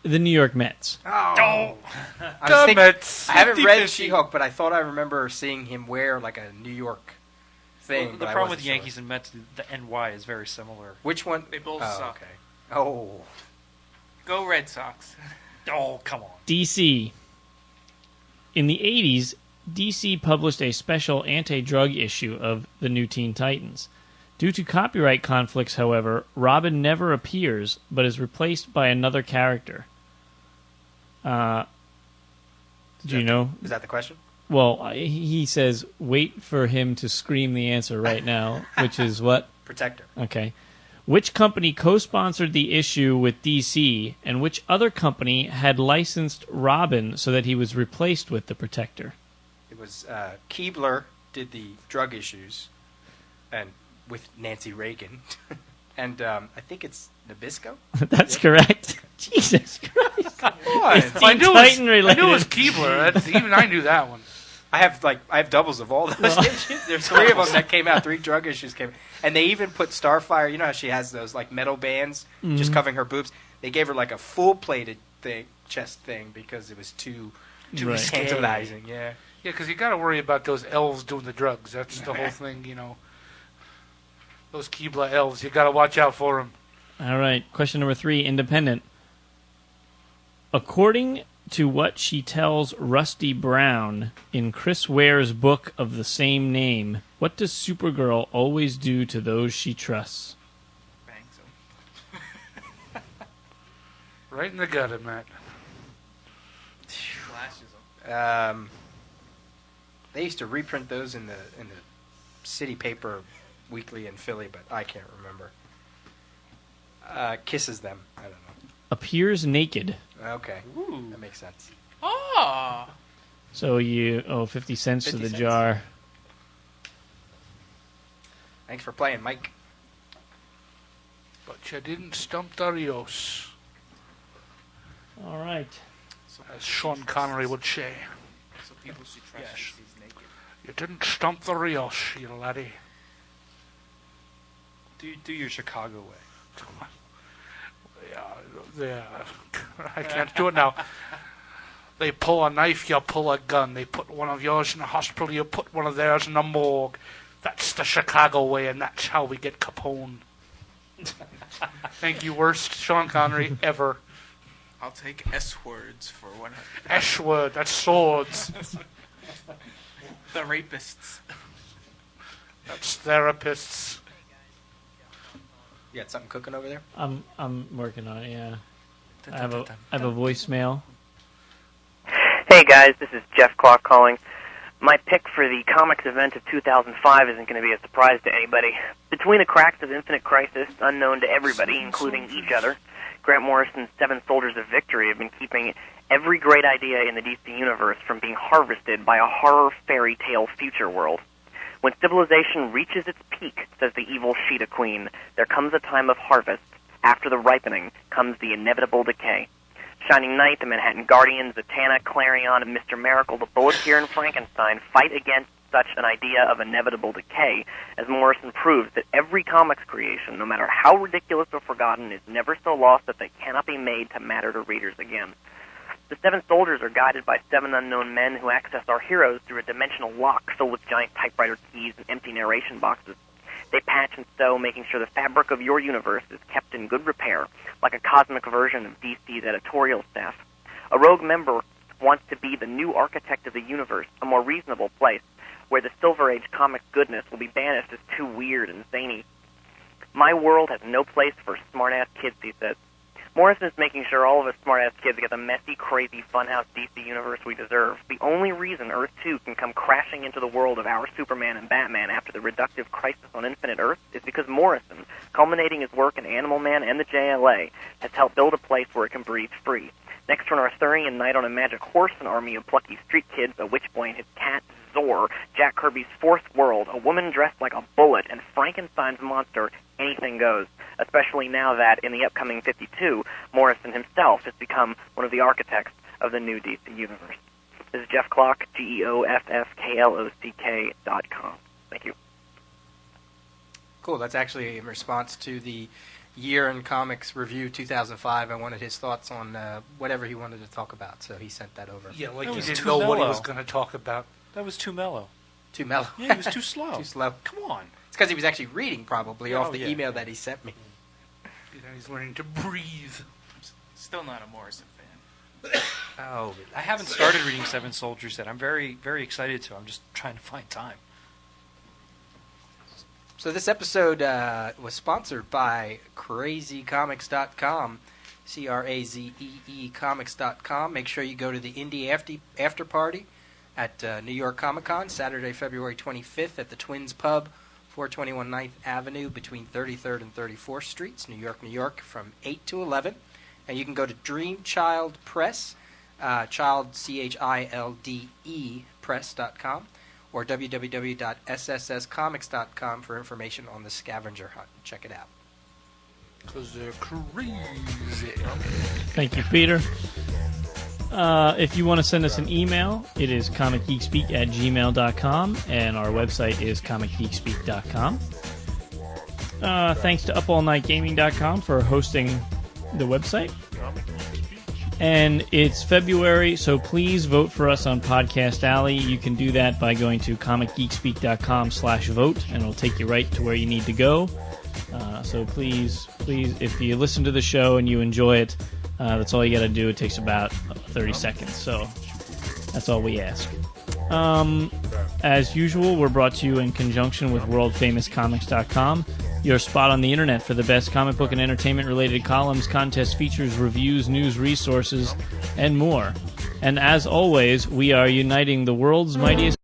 The New York Mets. Oh. I haven't read She-Hulk, but I thought I remember seeing him wear like a New York thing. Well, the problem with Yankees and Mets, the NY is very similar. Which one? They both suck. Okay. Oh. Go Red Sox. Oh, come on. DC. In the 80s, DC published a special anti-drug issue of the New Teen Titans. Due to copyright conflicts, however, Robin never appears, but is replaced by another character. Do you know? Is that the question? Well, he says, wait for him to scream the answer right now, which is what? Protector. Okay. Which company co-sponsored the issue with DC, and which other company had licensed Robin so that he was replaced with the Protector? It was Keebler did the drug issues, and with Nancy Reagan, and I think it's Nabisco. That's correct. Jesus Christ! Come on. I knew related. it was Keebler. Even I knew that one. I have doubles of all those issues. There's 3 of them that came out. 3 drug issues came out. And they even put Starfire, you know how she has those like metal bands just covering her boobs? They gave her like a full-plated chest thing because it was too Right. tantalizing. Yeah. Yeah, because you got to worry about those elves doing the drugs. That's the whole thing, Those Keebler elves, you gotta watch out for them. All right. Question number 3, independent. According to what she tells Rusty Brown in Chris Ware's book of the same name, what does Supergirl always do to those she trusts? Bangs them. Right in the gutter, Matt. Flashes them. They used to reprint those in the city paper weekly in Philly, but I can't remember. Kisses them. I don't know. Appears naked. Okay, Ooh. that makes sense. Oh. So you owe 50 cents to 50 the cents. jar. Thanks for playing, Mike. But you didn't stump the Rios, All right. as Sean Connery would say. So people should trust Yes. she's naked. You didn't stump the Rios, you laddie. Do your Chicago way. Yeah, I can't do it now. They pull a knife, you pull a gun. They put one of yours in the hospital, you put one of theirs in the morgue. That's the Chicago way, and that's how we get Capone. Thank you, worst Sean Connery ever. I'll take S words for one. S-word, that's swords. The rapists. That's therapists. You got something cooking over there? I'm working on it. Yeah. I have a voicemail. Hey guys, this is Jeff Clark calling. My pick for the comics event of 2005 isn't going to be a surprise to anybody. Between the cracks of Infinite Crisis, unknown to everybody, including each other, Grant Morrison's Seven Soldiers of Victory have been keeping every great idea in the DC universe from being harvested by a horror fairy tale future world. When civilization reaches its peak, says the evil Sheeta Queen, there comes a time of harvest. After the ripening comes the inevitable decay. Shining Knight, the Manhattan Guardians, Zatanna, Clarion, and Mr. Miracle, the Bullets and Frankenstein fight against such an idea of inevitable decay, as Morrison proves that every comics creation, no matter how ridiculous or forgotten, is never so lost that they cannot be made to matter to readers again. The Seven Soldiers are guided by 7 unknown men who access our heroes through a dimensional lock filled with giant typewriter keys and empty narration boxes. They patch and sew, making sure the fabric of your universe is kept in good repair, like a cosmic version of DC's editorial staff. A rogue member wants to be the new architect of the universe, a more reasonable place, where the Silver Age comic goodness will be banished as too weird and zany. My world has no place for smart-ass kids, he says. Morrison is making sure all of us smart-ass kids get the messy, crazy, funhouse DC universe we deserve. The only reason Earth 2 can come crashing into the world of our Superman and Batman after the reductive crisis on Infinite Earth is because Morrison, culminating his work in Animal Man and the JLA, has helped build a place where it can breathe free. Next to an Arthurian knight on a magic horse, an army of plucky street kids, a witch boy and his cat, Zor, Jack Kirby's Fourth World, a woman dressed like a bullet, and Frankenstein's monster, anything goes. Especially now that, in the upcoming 52, Morrison himself has become one of the architects of the new DC universe. This is Jeff Clock, GEOFFKLOCK.com. Thank you. Cool. That's actually in response to the Year in Comics Review 2005. I wanted his thoughts on whatever he wanted to talk about, so he sent that over. Yeah, like That he was didn't too know what he mellow. was going to talk about. That was too mellow. Too mellow. Yeah, he was too slow. Too slow. Come on. It's because he was actually reading, probably, Yeah, off oh, the yeah. email that he sent me. He's learning to breathe. Still not a Morrison fan. Oh, I haven't started reading Seven Soldiers yet. I'm very, very excited to. I'm just trying to find time. So this episode was sponsored by crazycomics.com, CRAZEE comics.com. Make sure you go to the Indie After Party at New York Comic Con, Saturday, February 25th at the Twins Pub, 421 9th Avenue between 33rd and 34th Streets, New York, New York, from 8 to 11. And you can go to Dream Child Press, child, CHILDE, press.com, or www.ssscomics.com for information on the scavenger hunt. Check it out. Because they're crazy. Thank you, Peter. If you want to send us an email, it is comicgeekspeak@gmail.com, and our website is comicgeekspeak.com. Thanks to UpAllNightGaming.com for hosting the website. And it's February, so please vote for us on Podcast Alley. You can do that by going to comicgeekspeak.com/vote, and it'll take you right to where you need to go. So please, if you listen to the show and you enjoy it, that's all you got to do. It takes about 30 seconds, so that's all we ask. As usual, we're brought to you in conjunction with worldfamouscomics.com, your spot on the internet for the best comic book and entertainment-related columns, contests, features, reviews, news, resources, and more. And as always, we are uniting the world's mightiest